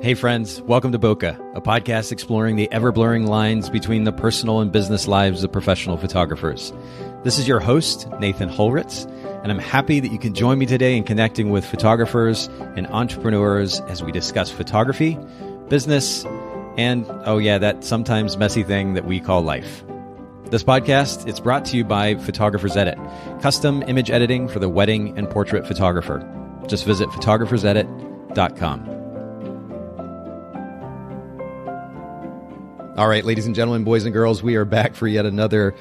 Hey friends, welcome to Bokeh, a podcast exploring the ever-blurring lines between the personal and business lives of professional photographers. This is your host, Nathan Holritz, and I'm happy that you can join me today in connecting with photographers and entrepreneurs as we discuss photography, business, and, oh yeah, that sometimes messy thing that we call life. This podcast, it's brought to you by Photographer's Edit, custom image editing for the wedding and portrait photographer. Just visit photographersedit.com. All right, ladies and gentlemen, boys and girls, we are back for yet another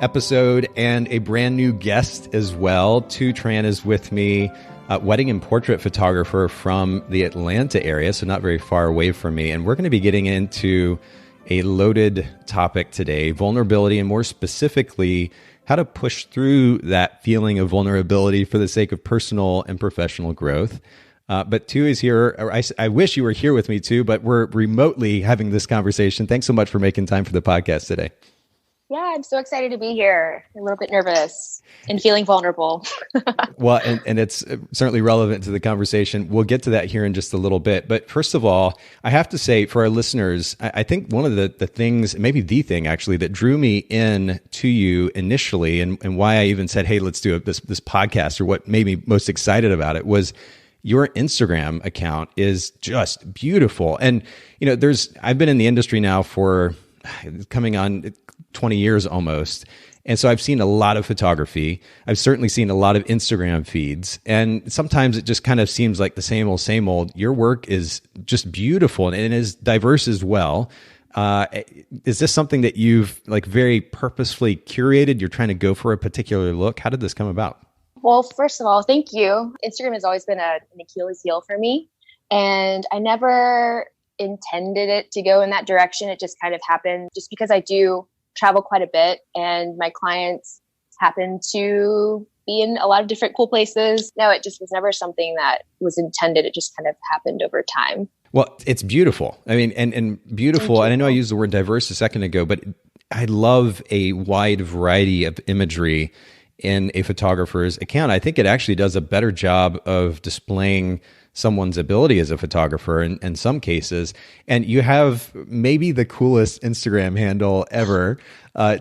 episode and a brand new guest as well. Tran is with me, wedding and portrait photographer from the Atlanta area, so not very far away from me. And we're going to be getting into a loaded topic today, vulnerability, and more specifically, how to push through that feeling of vulnerability for the sake of personal and professional growth. But Tu is here. I wish you were here with me, Tu, but we're remotely having this conversation. Thanks so much for making time for the podcast today. Yeah, I'm so excited to be here. A little bit nervous and feeling vulnerable. Well, and it's certainly relevant to the conversation. We'll get to that here in just a little bit. But first of all, I have to say for our listeners, I think one of the things, maybe the thing actually, that drew me in to you initially and why I even said, hey, let's do this podcast, or what made me most excited about it was your Instagram account is just beautiful. And, you know, I've been in the industry now for coming on 20 years almost. And so I've seen a lot of photography. I've certainly seen a lot of Instagram feeds. And sometimes it just kind of seems like the same old. Your work is just beautiful and it is diverse as well. Is this something that you've very purposefully curated? You're trying to go for a particular look? How did this come about? Well, first of all, thank you. Instagram has always been an Achilles heel for me, and I never intended it to go in that direction. It just kind of happened just because I do travel quite a bit, and my clients happen to be in a lot of different cool places. No, it just was never something that was intended. It just kind of happened over time. Well, it's beautiful. I mean, and beautiful. And I know I used the word diverse a second ago, but I love a wide variety of imagery in a photographer's account. I think it actually does a better job of displaying someone's ability as a photographer in some cases. And you have maybe the coolest Instagram handle ever,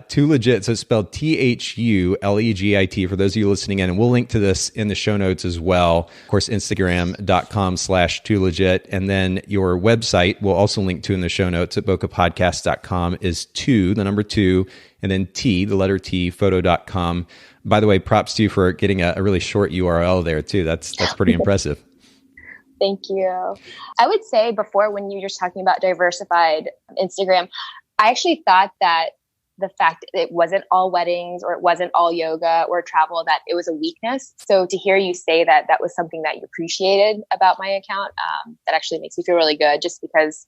Too Legit. So it's spelled THULEGIT for those of you listening in. And we'll link to this in the show notes as well. Of course, Instagram.com/Too Legit. And then your website, we'll also link to in the show notes at bokehpodcast.com is two, the number two, and then T, the letter T, photo.com. By the way, props to you for getting a really short URL there too. That's pretty impressive. Thank you. I would say before, when you were just talking about diversified Instagram, I actually thought that the fact that it wasn't all weddings or it wasn't all yoga or travel, that it was a weakness. So to hear you say that that was something that you appreciated about my account, that actually makes me feel really good, just because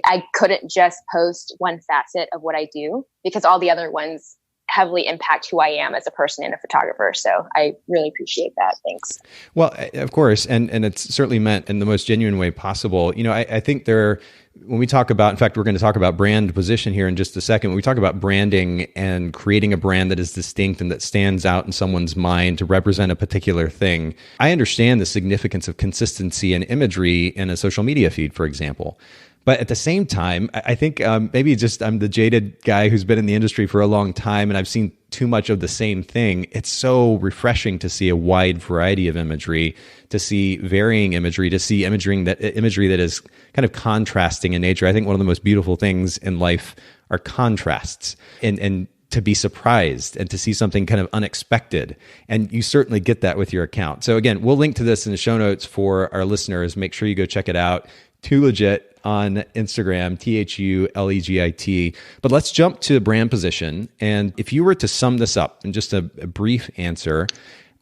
I couldn't just post one facet of what I do, because all the other ones heavily impact who I am as a person and a photographer. So I really appreciate that. Thanks. Well, of course. And it's certainly meant in the most genuine way possible. You know, I think when we talk about, in fact, we're going to talk about brand position here in just a second. When we talk about branding and creating a brand that is distinct and that stands out in someone's mind to represent a particular thing, I understand the significance of consistency and imagery in a social media feed, for example. But at the same time, I think maybe just I'm the jaded guy who's been in the industry for a long time and I've seen too much of the same thing. It's so refreshing to see a wide variety of imagery, to see varying imagery, to see imagery that is kind of contrasting in nature. I think one of the most beautiful things in life are contrasts, and to be surprised and to see something kind of unexpected. And you certainly get that with your account. So again, we'll link to this in the show notes for our listeners. Make sure you go check it out. Too Legit on Instagram, THULEGIT. But let's jump to brand position. And if you were to sum this up in just a brief answer,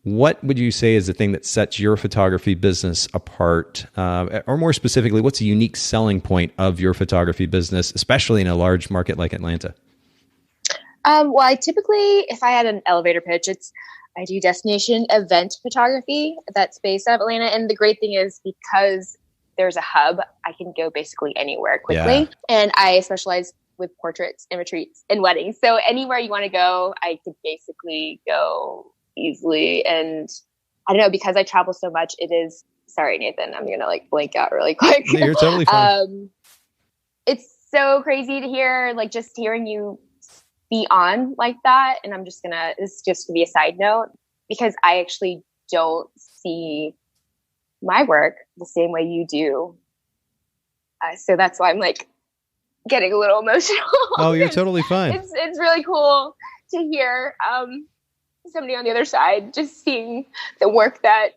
what would you say is the thing that sets your photography business apart? Or more specifically, what's a unique selling point of your photography business, especially in a large market like Atlanta? Well, I typically, if I had an elevator pitch, I do destination event photography that's based out of Atlanta. And the great thing is, because there's a hub, I can go basically anywhere quickly. Yeah. And I specialize with portraits and retreats and weddings. So anywhere you want to go, I could basically go easily. And I don't know, because I travel so much, it is sorry, Nathan, I'm going to like blank out really quick. No, you're totally fine. It's so crazy to hear, like just hearing you be on like that. And this is just to be a side note, because I actually don't see my work the same way you do. So that's why I'm like getting a little emotional. Oh, you're totally fine. It's really cool to hear somebody on the other side just seeing the work that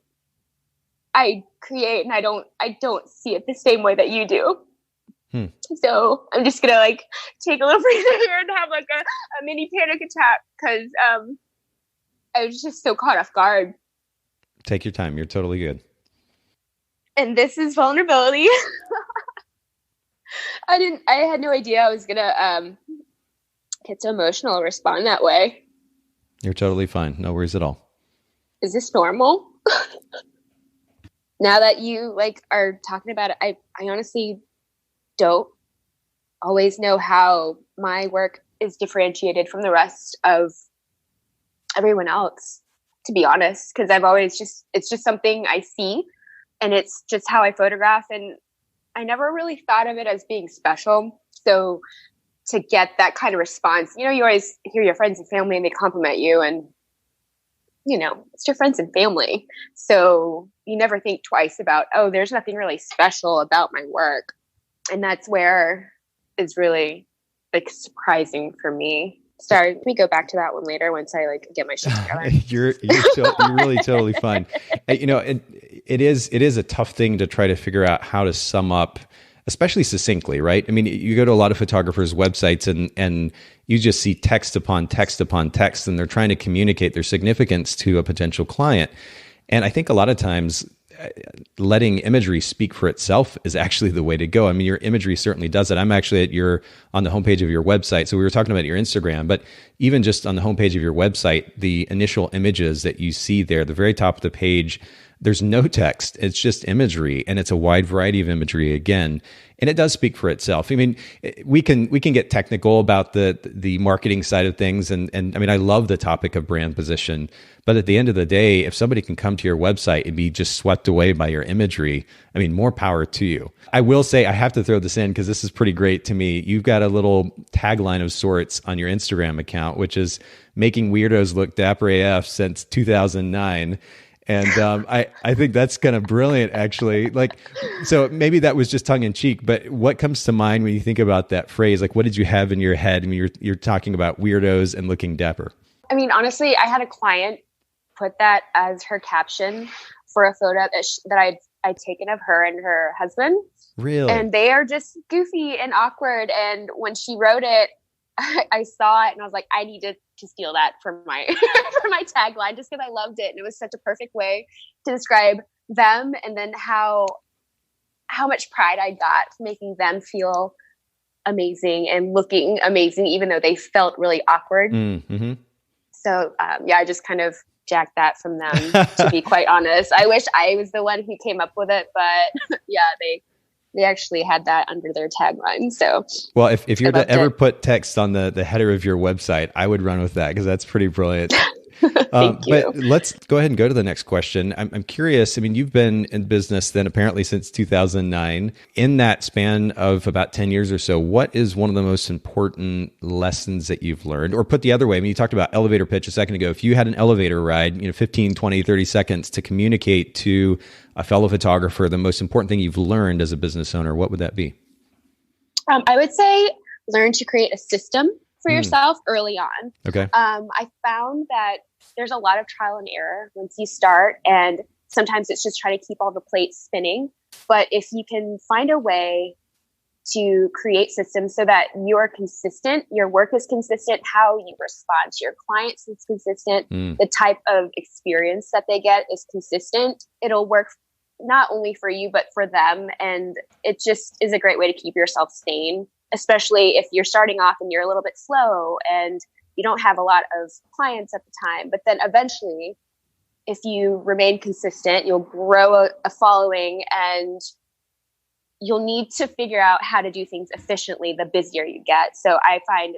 I create, and I don't see it the same way that you do. So I'm just gonna like take a little breather here and have like a mini panic attack, because I was just so caught off guard. Take your time. You're totally good. And this is vulnerability. I had no idea I was gonna get so emotional or respond that way. You're totally fine. No worries at all. Is this normal? Now that you like are talking about it, I honestly don't always know how my work is differentiated from the rest of everyone else, to be honest, because it's just something I see, and it's just how I photograph, and I never really thought of it as being special. So to get that kind of response, you always hear your friends and family and they compliment you, and it's your friends and family. So you never think twice about, oh, there's nothing really special about my work. And that's where it's really like surprising for me. Sorry, can we go back to that one later once I like get my shit together? You're really totally fine. It is a tough thing to try to figure out how to sum up, especially succinctly, right? I mean, you go to a lot of photographers' websites and you just see text upon text upon text, and they're trying to communicate their significance to a potential client. And I think a lot of times letting imagery speak for itself is actually the way to go. I mean, your imagery certainly does it. I'm actually on the homepage of your website. So we were talking about your Instagram, but even just on the homepage of your website, the initial images that you see there, the very top of the page, there's no text. It's just imagery, and it's a wide variety of imagery again. And it does speak for itself. I mean, we can get technical about the marketing side of things. And I mean, I love the topic of brand position, but at the end of the day, if somebody can come to your website and be just swept away by your imagery, I mean, more power to you. I will say, I have to throw this in because this is pretty great to me. You've got a little tagline of sorts on your Instagram account, which is making weirdos look dapper AF since 2009. And I think that's kind of brilliant, actually. Like, so maybe that was just tongue in cheek, but what comes to mind when you think about that phrase? Like, what did you have in your head when you're talking about weirdos and looking dapper? I mean, honestly, I had a client put that as her caption for a photo that I'd taken of her and her husband. Really? And they are just goofy and awkward. And when she wrote it, I saw it and I was like, I need to steal that for my for my tagline, just because I loved it, and it was such a perfect way to describe them, and then how much pride I got from making them feel amazing and looking amazing, even though they felt really awkward. Mm-hmm. So I just kind of jacked that from them, to be quite honest. I wish I was the one who came up with it, but yeah, they actually had that under their tagline. So, well, if you're to ever put text on the header of your website, I would run with that because that's pretty brilliant. Thank you. But let's go ahead and go to the next question. I'm curious. I mean, you've been in business then apparently since 2009. In that span of about 10 years or so, what is one of the most important lessons that you've learned? Or put the other way, I mean, you talked about elevator pitch a second ago. If you had an elevator ride, 15, 20, 30 seconds to communicate to a fellow photographer, the most important thing you've learned as a business owner, what would that be? I would say learn to create a system for yourself early on. Okay. I found that there's a lot of trial and error once you start, and sometimes it's just trying to keep all the plates spinning. But if you can find a way to create systems so that you're consistent, your work is consistent, how you respond to your clients is consistent, the type of experience that they get is consistent, it'll work not only for you, but for them. And it just is a great way to keep yourself sane, especially if you're starting off and you're a little bit slow and you don't have a lot of clients at the time. But then eventually, if you remain consistent, you'll grow a following, and you'll need to figure out how to do things efficiently the busier you get. So I find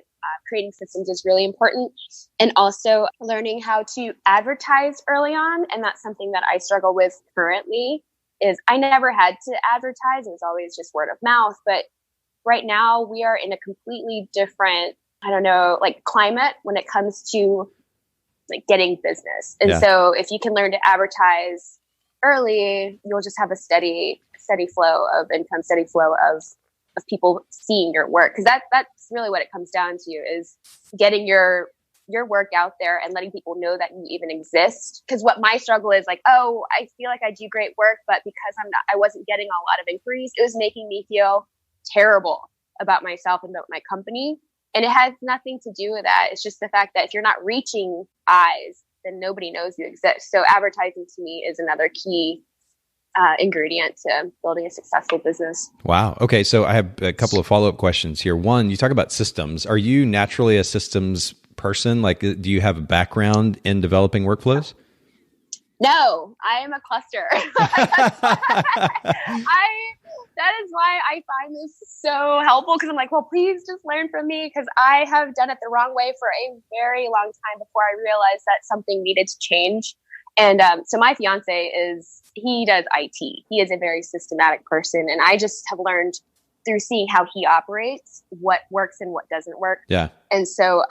creating systems is really important, and also learning how to advertise early on. And that's something that I struggle with currently, is I never had to advertise. It was always just word of mouth. But right now we are in a completely different, I don't know, like climate when it comes to like getting business. And so if you can learn to advertise early, you'll just have a steady flow of income, steady flow of people seeing your work. Cause that's really what it comes down to, is getting your work out there and letting people know that you even exist. Cause what my struggle is like, oh, I feel like I do great work, but because I wasn't getting a lot of inquiries, it was making me feel terrible about myself and about my company. And it has nothing to do with that. It's just the fact that if you're not reaching eyes, then nobody knows you exist. So advertising to me is another key ingredient to building a successful business. Wow. Okay. So I have a couple of follow-up questions here. One, you talk about systems. Are you naturally a systems person? Like, do you have a background in developing workflows? No, I am a cluster. That is why I find this so helpful, because I'm like, well, please just learn from me, because I have done it the wrong way for a very long time before I realized that something needed to change. And so my fiance he does IT. He is a very systematic person. And I just have learned through seeing how he operates, what works and what doesn't work. Yeah. And so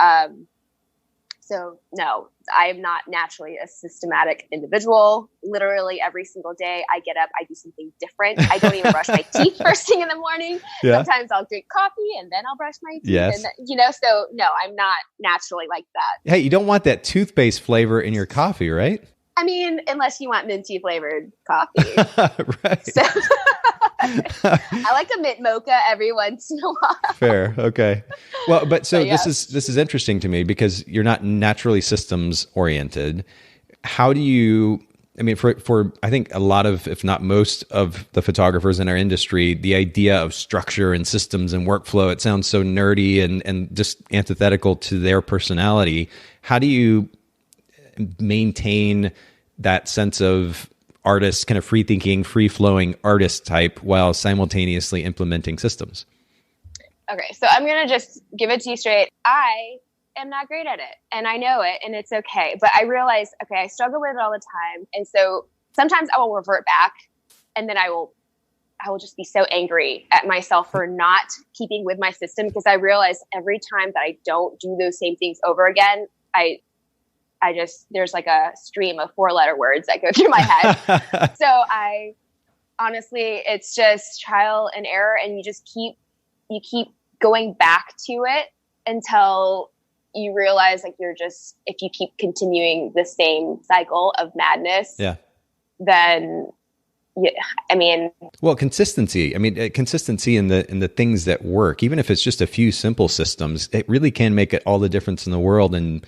no, I am not naturally a systematic individual. Literally every single day I get up, I do something different. I don't even brush my teeth first thing in the morning. Yeah. Sometimes I'll drink coffee and then I'll brush my teeth. Yes. And so no, I'm not naturally like that. Hey, you don't want that toothpaste flavor in your coffee, right? I mean, unless you want minty flavored coffee. Right. So I like a mint mocha every once in a while. Fair. Okay. Well, but this is interesting to me, because you're not naturally systems oriented. How do you, I mean, for I think a lot of, if not most of the photographers in our industry, the idea of structure and systems and workflow, it sounds so nerdy and just antithetical to their personality. How do you maintain that sense of artist, kind of free thinking, free flowing artist type, while simultaneously implementing systems? Okay. So I'm going to just give it to you straight. I am not great at it, and I know it, and it's okay. But I realize, okay, I struggle with it all the time. And so sometimes I will revert back, and then I will just be so angry at myself for not keeping with my system, because I realize every time that I don't do those same things over again, there's like a stream of 4-letter words that go through my head. So honestly, it's just trial and error, and you keep going back to it until you realize, like, if you keep continuing the same cycle of madness, then I mean, well, consistency. I mean, consistency in the things that work, even if it's just a few simple systems, it really can make all the difference in the world in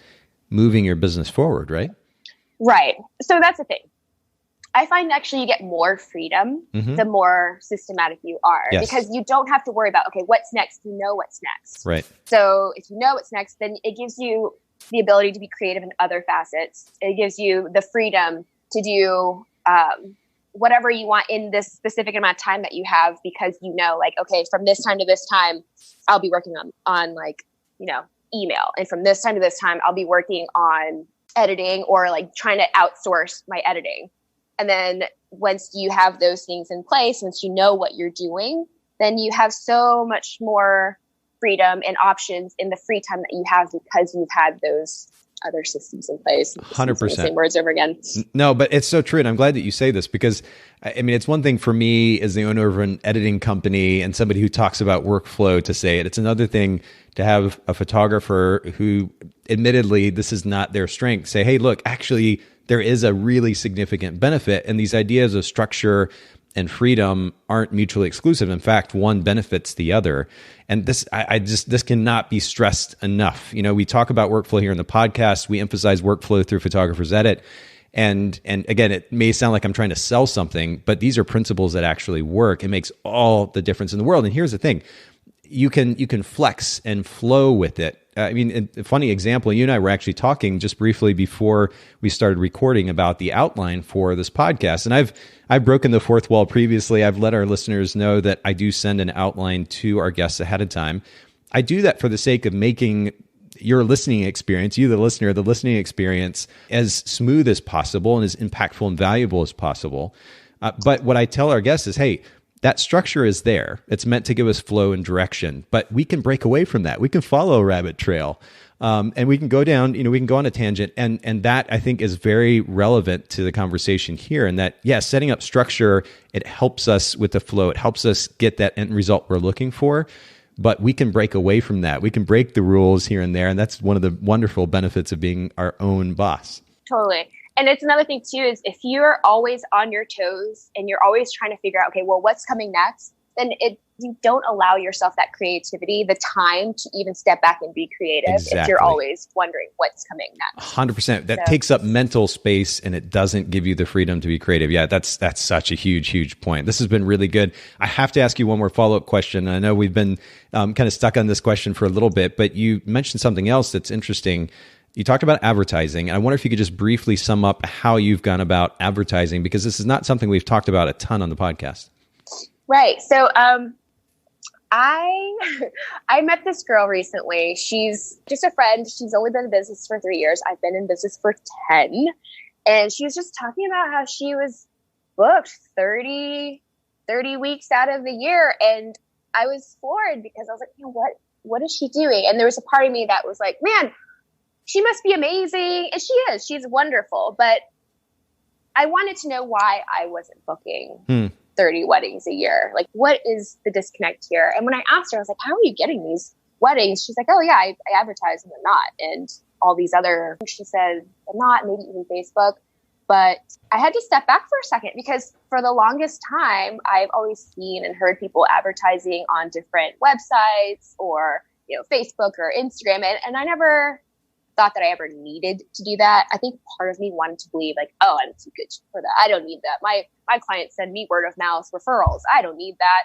moving your business forward, right? Right. So that's the thing. I find actually you get more freedom the more systematic you are, because you don't have to worry about, okay, what's next? You know what's next. Right. So if you know what's next, then it gives you the ability to be creative in other facets. It gives you the freedom to do whatever you want in this specific amount of time that you have, because you know, like, okay, from this time to this time, I'll be working on like, email. And from this time to this time, I'll be working on editing, or like trying to outsource my editing. And then once you have those things in place, once you know what you're doing, then you have so much more freedom and options in the free time that you have, because you've had those other systems in place. 100%. Same words over again. No, but it's so true. And I'm glad that you say this, because I mean, it's one thing for me as the owner of an editing company and somebody who talks about workflow to say it. It's another thing to have a photographer who, admittedly, this is not their strength, say, hey, look, actually, there is a really significant benefit. And these ideas of structure and freedom aren't mutually exclusive. In fact, one benefits the other. And this cannot be stressed enough. We talk about workflow here in the podcast. We emphasize workflow through Photographer's Edit. And again, it may sound like I'm trying to sell something, but these are principles that actually work. It makes all the difference in the world. And here's the thing. You can flex and flow with it. I mean, a funny example, you and I were actually talking just briefly before we started recording about the outline for this podcast. And I've broken the fourth wall previously. I've let our listeners know that I do send an outline to our guests ahead of time. I do that for the sake of making your listening experience, you, the listener, the listening experience as smooth as possible and as impactful and valuable as possible. But what I tell our guests is, hey, that structure is there. It's meant to give us flow and direction, but we can break away from that. We can follow a rabbit trail. And we can go down, we can go on a tangent. And that, I think, is very relevant to the conversation here. And that, yes, setting up structure, it helps us with the flow. It helps us get that end result we're looking for. But we can break away from that. We can break the rules here and there. And that's one of the wonderful benefits of being our own boss. Totally. And it's another thing too, is if you're always on your toes and you're always trying to figure out, okay, well, what's coming next? Then you don't allow yourself that creativity, the time to even step back and be creative. Exactly. If you're always wondering what's coming next. 100%. That takes up mental space and it doesn't give you the freedom to be creative. Yeah, that's such a huge, huge point. This has been really good. I have to ask you one more follow-up question. I know we've been kind of stuck on this question for a little bit, but you mentioned something else that's interesting. You talked about advertising. And I wonder if you could just briefly sum up how you've gone about advertising, because this is not something we've talked about a ton on the podcast. Right. So I met this girl recently. She's just a friend. She's only been in business for 3 years. I've been in business for 10. And she was just talking about how she was booked 30 weeks out of the year. And I was floored because I was like, what is she doing? And there was a part of me that was like, man, she must be amazing. And she is. She's wonderful. But I wanted to know why I wasn't booking 30 weddings a year. Like, what is the disconnect here? And when I asked her, I was like, how are you getting these weddings? She's like, oh, yeah, I advertise in the Knot and all these other, she said, the Knot, maybe even Facebook. But I had to step back for a second because for the longest time, I've always seen and heard people advertising on different websites or, Facebook or Instagram. And I never thought that I ever needed to do that. I think part of me wanted to believe like, oh, I'm too good for that. I don't need that. My clients send me word of mouth referrals. I don't need that.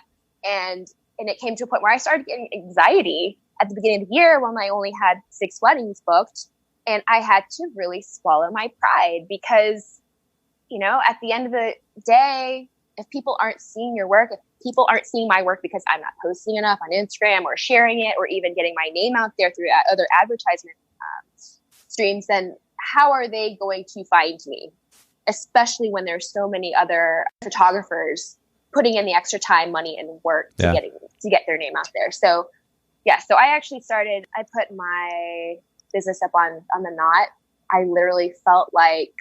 And it came to a point where I started getting anxiety at the beginning of the year when I only had 6 weddings booked. And I had to really swallow my pride because, at the end of the day, if people aren't seeing your work, if people aren't seeing my work because I'm not posting enough on Instagram or sharing it or even getting my name out there through other advertisement streams, then how are they going to find me? Especially when there's so many other photographers putting in the extra time, money, and work to get their name out there. So I actually I put my business up on the Knot. I literally felt like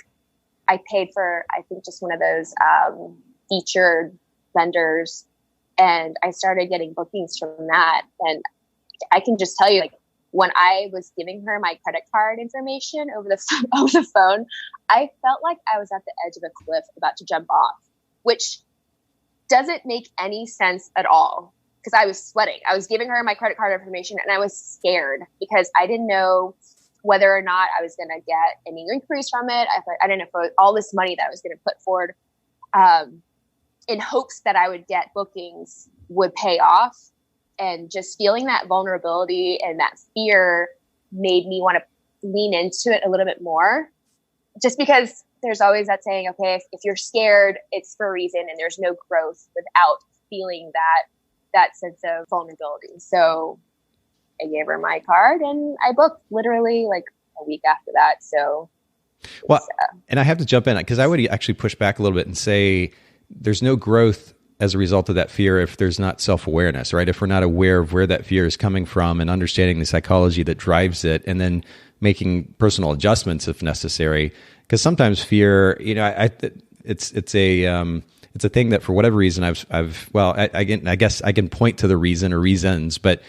I paid for, I think, just one of those featured vendors, and I started getting bookings from that. And I can just tell you, like, when I was giving her my credit card information over the phone, I felt like I was at the edge of a cliff about to jump off, which doesn't make any sense at all because I was sweating. I was giving her my credit card information and I was scared because I didn't know whether or not I was going to get any inquiries from it. I didn't know if all this money that I was going to put forward in hopes that I would get bookings would pay off. And just feeling that vulnerability and that fear made me want to lean into it a little bit more. Just because there's always that saying, okay, if you're scared, it's for a reason, and there's no growth without feeling that sense of vulnerability. So I gave her my card and I booked literally like a week after that. So, well, and I have to jump in because I would actually push back a little bit and say there's no growth as a result of that fear if there's not self-awareness, right? If we're not aware of where that fear is coming from and understanding the psychology that drives it, and then making personal adjustments if necessary. Because sometimes fear, it's a thing that for whatever reason I guess I can point to the reason or reasons, but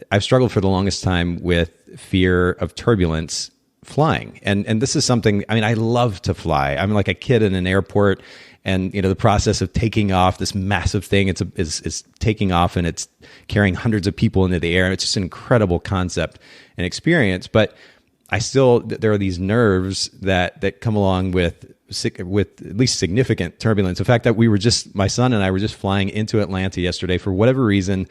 I've struggled for the longest time with fear of turbulence flying. And this is something, I love to fly. I'm like a kid in an airport. And, the process of taking off this massive thing, is taking off and it's carrying hundreds of people into the air. It's just an incredible concept and experience. But there are these nerves that come along with at least significant turbulence. The fact that my son and I were just flying into Atlanta yesterday for whatever reason,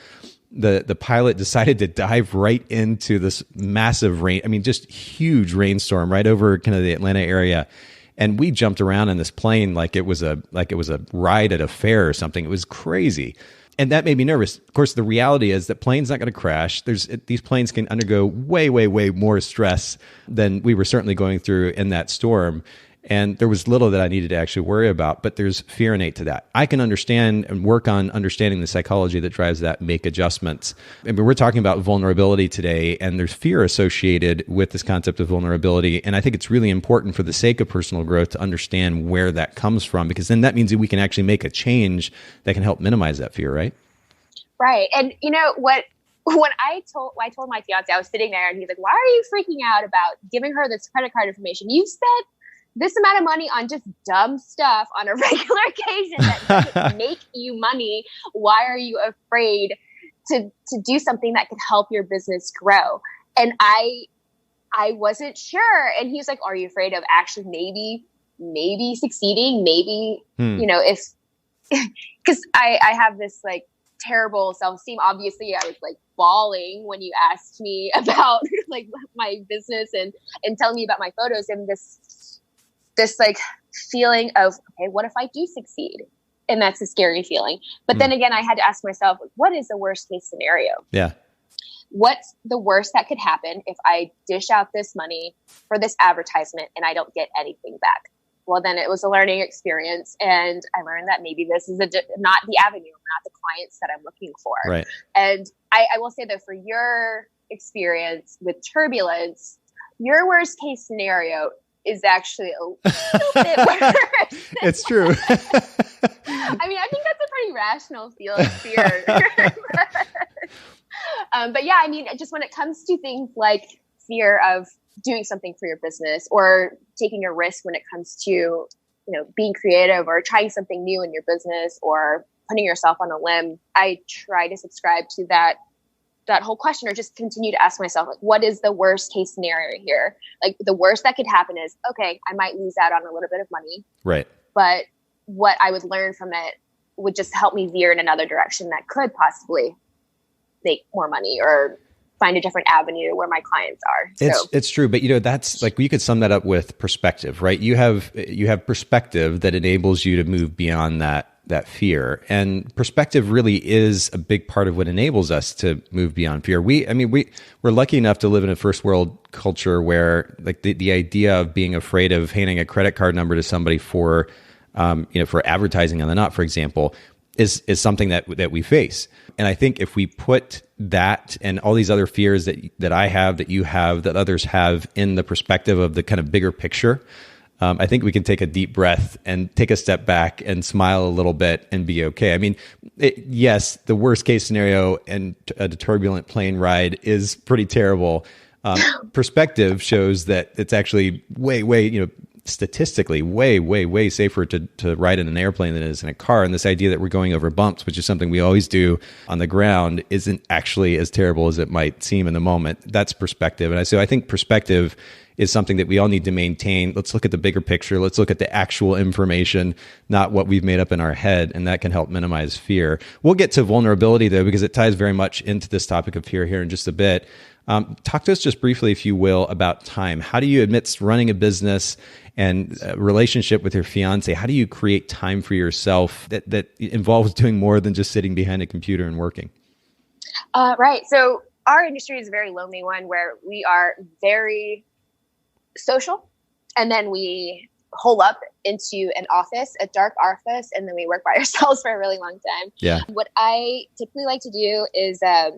the pilot decided to dive right into this massive rain. Just huge rainstorm right over kind of the Atlanta area. And we jumped around in this plane like it was a ride at a fair or something. It was crazy. And that made me nervous. Of course, the reality is that planes not going to crash. These planes can undergo way, way, way more stress than we were certainly going through in that storm. And there was little that I needed to actually worry about, but there's fear innate to that. I can understand and work on understanding the psychology that drives that, make adjustments. I mean, we're talking about vulnerability today, and there's fear associated with this concept of vulnerability. And I think it's really important for the sake of personal growth to understand where that comes from, because then that means that we can actually make a change that can help minimize that fear, right? Right. And you know what? When I told my fiance, I was sitting there and he's like, why are you freaking out about giving her this credit card information? You've spent this amount of money on just dumb stuff on a regular occasion that doesn't make you money. Why are you afraid to do something that could help your business grow? And I wasn't sure. And he was like, are you afraid of actually maybe succeeding? Maybe, you know, if, because I have this like terrible self-esteem. Obviously, I was like bawling when you asked me about like my business and telling me about my photos, and this like feeling of, okay, what if I do succeed? And that's a scary feeling. But then again, I had to ask myself, what is the worst case scenario? Yeah. What's the worst that could happen if I dish out this money for this advertisement and I don't get anything back? Well, then it was a learning experience. And I learned that maybe this is not the avenue, not the clients that I'm looking for. Right. And I will say, though, for your experience with turbulence, your worst case scenario is actually a little bit worse. It's true. I mean, I think that's a pretty rational fear. But yeah, I mean, just when it comes to things like fear of doing something for your business or taking a risk when it comes to, you know, being creative or trying something new in your business or putting yourself on a limb, I try to subscribe to that whole question, or just continue to ask myself, like, what is the worst case scenario here? Like, the worst that could happen is, okay, I might lose out on a little bit of money. Right. But what I would learn from it would just help me veer in another direction that could possibly make more money or find a different avenue where my clients are. It's true. But, you know, that's like, you could sum that up with perspective, right? You have perspective that enables you to move beyond that fear. And perspective really is a big part of what enables us to move beyond fear. We're lucky enough to live in a first world culture where like the idea of being afraid of handing a credit card number to somebody for advertising on the Knot, for example, is something that we face. And I think if we put that and all these other fears that I have, that you have, that others have in the perspective of the kind of bigger picture, I think we can take a deep breath and take a step back and smile a little bit and be okay. I mean, yes, the worst case scenario and a turbulent plane ride is pretty terrible. Perspective shows that it's actually way, you know, statistically way safer to ride in an airplane than it is in a car. And this idea that we're going over bumps, which is something we always do on the ground, isn't actually as terrible as it might seem in the moment. That's perspective. And so I think perspective is something that we all need to maintain. Let's look at the bigger picture. Let's look at the actual information, not what we've made up in our head, and that can help minimize fear. We'll get to vulnerability, though, because it ties very much into this topic of fear here in just a bit. Talk to us just briefly, if you will, about time. How do you, amidst running a business and a relationship with your fiance, how do you create time for yourself that involves doing more than just sitting behind a computer and working? Right. So our industry is a very lonely one where we are very social, and then we hole up into an office, a dark office, and then we work by ourselves for a really long time. Yeah. What I typically like to do is I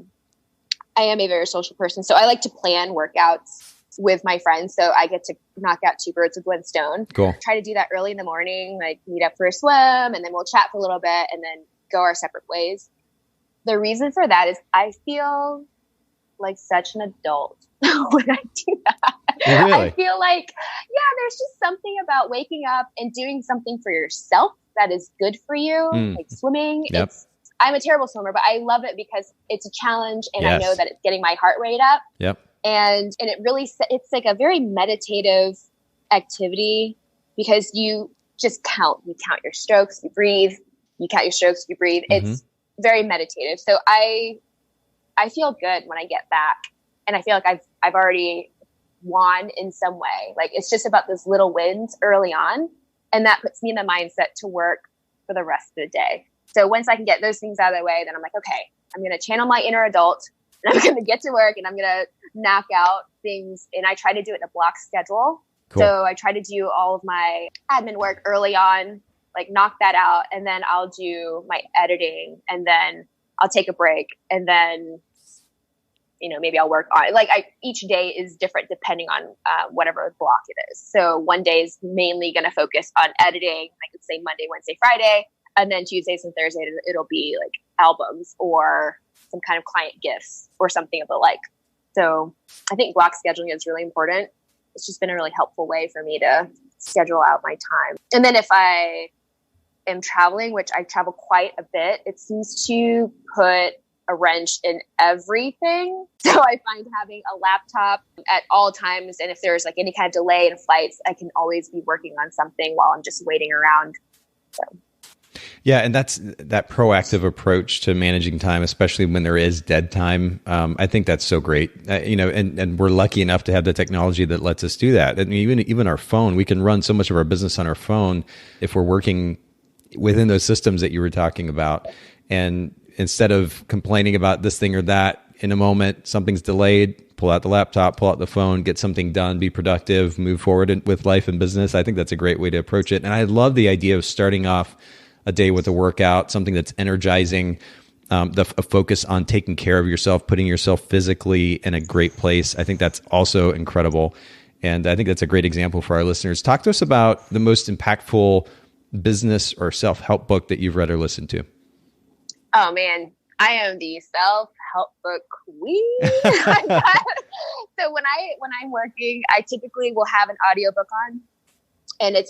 am a very social person, so I like to plan workouts with my friends, so I get to knock out two birds with one stone. Cool. Try to do that early in the morning, like meet up for a swim, and then we'll chat for a little bit, and then go our separate ways. The reason for that is I feel like such an adult when I do that. Oh, really? I feel like, there's just something about waking up and doing something for yourself that is good for you, like swimming. Yep. I'm a terrible swimmer, but I love it because it's a challenge, and Yes. I know that it's getting my heart rate up. Yep. And it really, it's like a very meditative activity because you just count. You count your strokes, you breathe. You count your strokes, you breathe. Mm-hmm. It's very meditative. So I feel good when I get back, and I feel like I've already won in some way. Like, it's just about those little wins early on, and that puts me in the mindset to work for the rest of the day. So once I can get those things out of the way, then I'm like, okay, I'm going to channel my inner adult, and I'm going to get to work, and I'm going to knock out things. And I try to do it in a block schedule. Cool. So I try to do all of my admin work early on, like knock that out. And then I'll do my editing, and then I'll take a break. And then, maybe I'll work on it. Each day is different depending on whatever block it is. So one day is mainly going to focus on editing, like let's say Monday, Wednesday, Friday. And then Tuesdays and Thursdays, it'll be like albums or some kind of client gifts or something of the like. So I think block scheduling is really important. It's just been a really helpful way for me to schedule out my time. And then if I am traveling, which I travel quite a bit, it seems to put a wrench in everything. So I find having a laptop at all times, and if there's like any kind of delay in flights, I can always be working on something while I'm just waiting around. So. Yeah, and that's that proactive approach to managing time, especially when there is dead time. I think that's so great. And we're lucky enough to have the technology that lets us do that. And even our phone, we can run so much of our business on our phone if we're working within those systems that you were talking about. And instead of complaining about this thing or that, in a moment, something's delayed, pull out the laptop, pull out the phone, get something done, be productive, move forward with life and business. I think that's a great way to approach it. And I love the idea of starting off a day with a workout, something that's energizing, a focus on taking care of yourself, putting yourself physically in a great place. I think that's also incredible. And I think that's a great example for our listeners. Talk to us about the most impactful business or self-help book that you've read or listened to. Oh man, I am the self-help book queen. So when I'm working, I typically will have an audiobook on, and if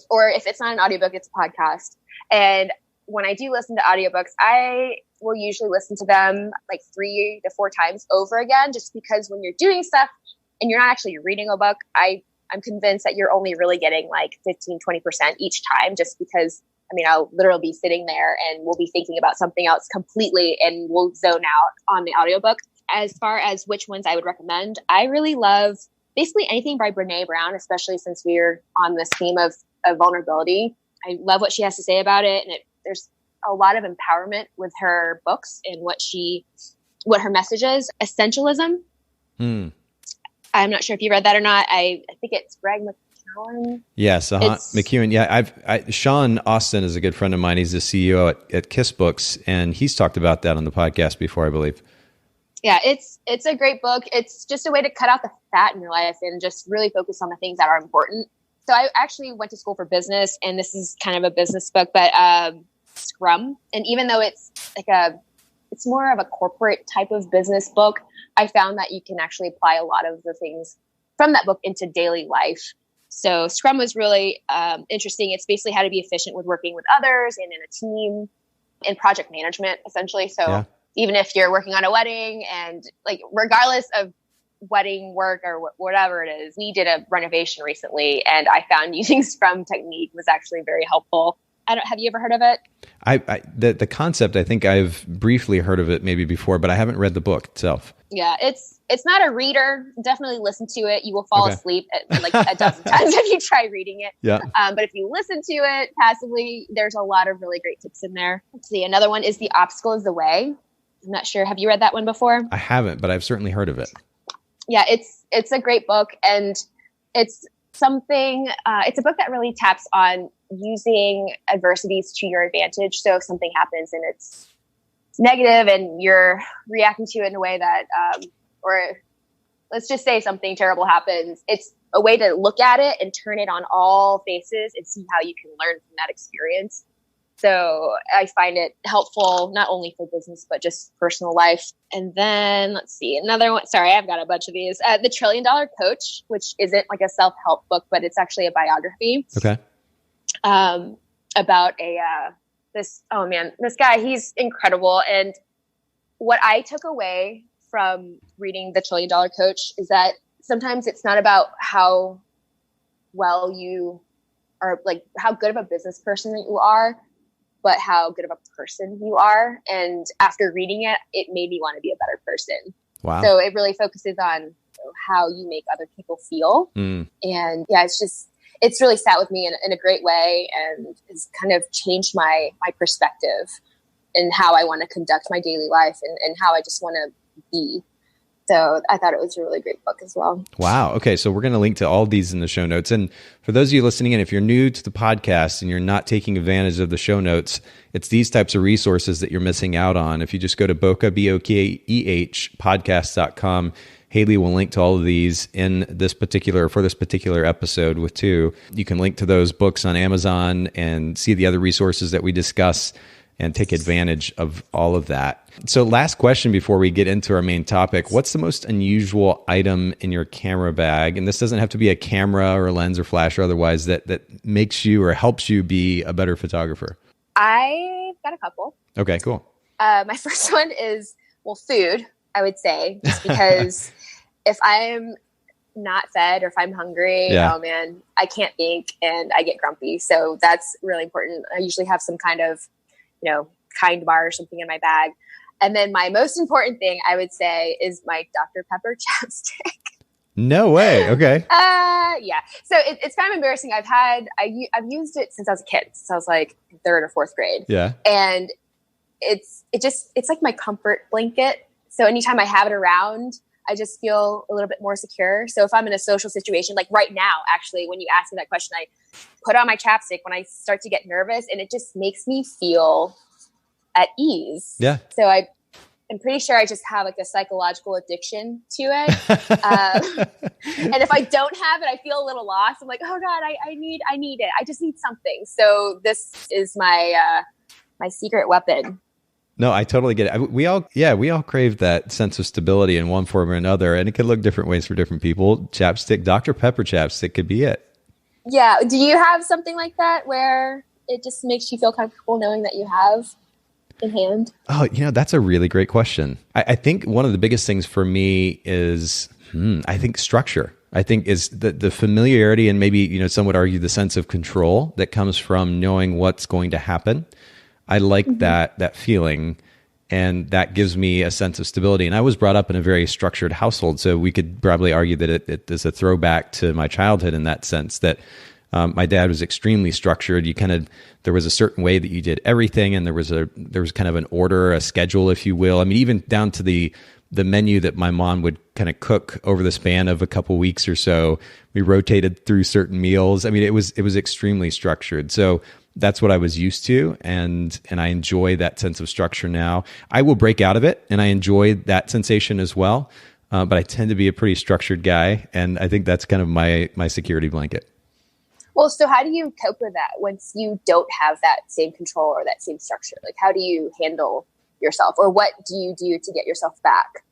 it's not an audiobook, it's a podcast. And when I do listen to audiobooks, I will usually listen to them like 3 to 4 times over again, just because when you're doing stuff and you're not actually reading a book, I'm convinced that you're only really getting like 15, 20% each time, just because, I'll literally be sitting there and we'll be thinking about something else completely and we'll zone out on the audiobook. As far as which ones I would recommend, I really love basically anything by Brené Brown, especially since we're on this theme of vulnerability. I love what she has to say about it. And there's a lot of empowerment with her books and what her message is. Essentialism. I'm not sure if you read that or not. I think it's Greg McKeown. Yes, McKeown. Yeah, Sean Austin is a good friend of mine. He's the CEO at Kiss Books, and he's talked about that on the podcast before, I believe. Yeah, it's a great book. It's just a way to cut out the fat in your life and just really focus on the things that are important. So I actually went to school for business, and this is kind of a business book, but Scrum. And even though it's it's more of a corporate type of business book, I found that you can actually apply a lot of the things from that book into daily life. So Scrum was really interesting. It's basically how to be efficient with working with others and in a team and project management, essentially. So even if you're working on a wedding and like, regardless of wedding work or whatever it is, we did a renovation recently and I found using Scrum technique was actually very helpful. Have you ever heard of it? The concept, I think I've briefly heard of it maybe before, but I haven't read the book itself. Yeah, it's not a reader. Definitely listen to it. You will fall asleep like a dozen times if you try reading it. Yeah. But if you listen to it passively, there's a lot of really great tips in there. Let's see. Another one is The Obstacle is the Way. I'm not sure. Have you read that one before? I haven't, but I've certainly heard of it. Yeah, it's a great book, and it's something. It's a book that really taps on using adversities to your advantage. So if something happens and it's negative and you're reacting to it in a way that, or let's just say something terrible happens, it's a way to look at it and turn it on all faces and see how you can learn from that experience. So I find it helpful, not only for business, but just personal life. And then let's see, another one. Sorry, I've got a bunch of these. The $1 Trillion Coach, which isn't like a self-help book, but it's actually a biography. Okay. About this guy, he's incredible. And what I took away from reading The $1 Trillion Coach is that sometimes it's not about how well you are, like how good of a business person that you are, but how good of a person you are. And after reading it, it made me want to be a better person. Wow. So it really focuses on how you make other people feel. And yeah, it's really sat with me in a great way and has kind of changed my perspective and how I want to conduct my daily life and how I just want to be. So I thought it was a really great book as well. Wow. Okay. So we're going to link to all of these in the show notes. And for those of you listening in, if you're new to the podcast and you're not taking advantage of the show notes, it's these types of resources that you're missing out on. If you just go to BokehPodcast.com, Haley will link to all of these in this particular episode with two. You can link to those books on Amazon and see the other resources that we discuss and take advantage of all of that. So last question before we get into our main topic, what's the most unusual item in your camera bag? And this doesn't have to be a camera or a lens or flash or otherwise that makes you or helps you be a better photographer. I've got a couple. Okay, cool. My first one is, food, I would say, just because if I'm not fed or if I'm hungry, oh man, I can't think and I get grumpy. So that's really important. I usually have some kind of, Kind bar or something in my bag. And then my most important thing I would say is my Dr. Pepper chapstick. No way. Okay. Yeah. So it's kind of embarrassing. I've used it since I was a kid, since I was like third or fourth grade. Yeah. And it's like my comfort blanket. So anytime I have it around, I just feel a little bit more secure. So if I'm in a social situation, like right now, actually, when you ask me that question, I put on my chapstick when I start to get nervous, and it just makes me feel at ease. Yeah. So I'm pretty sure I just have like a psychological addiction to it. And if I don't have it, I feel a little lost. I'm like, oh God, I need it. I just need something. So this is my secret weapon. No, I totally get it. We all crave that sense of stability in one form or another, and it could look different ways for different people. Chapstick, Dr. Pepper chapstick could be it. Yeah. Do you have something like that where it just makes you feel comfortable knowing that you have in hand? Oh, that's a really great question. I think one of the biggest things for me is, I think structure. I think is the familiarity and maybe, some would argue the sense of control that comes from knowing what's going to happen. I like that feeling, and that gives me a sense of stability. And I was brought up in a very structured household, so we could probably argue that it is a throwback to my childhood in that sense that my dad was extremely structured. There was a certain way that you did everything, and there was kind of an order, a schedule, if you will. I mean, even down to the menu that my mom would kind of cook over the span of a couple weeks or so. We rotated through certain meals. I mean, it was extremely structured. So that's what I was used to, and I enjoy that sense of structure now. I will break out of it, and I enjoy that sensation as well. But I tend to be a pretty structured guy, and I think that's kind of my security blanket. Well, so how do you cope with that once you don't have that same control or that same structure? Like, how do you handle yourself, or what do you do to get yourself back?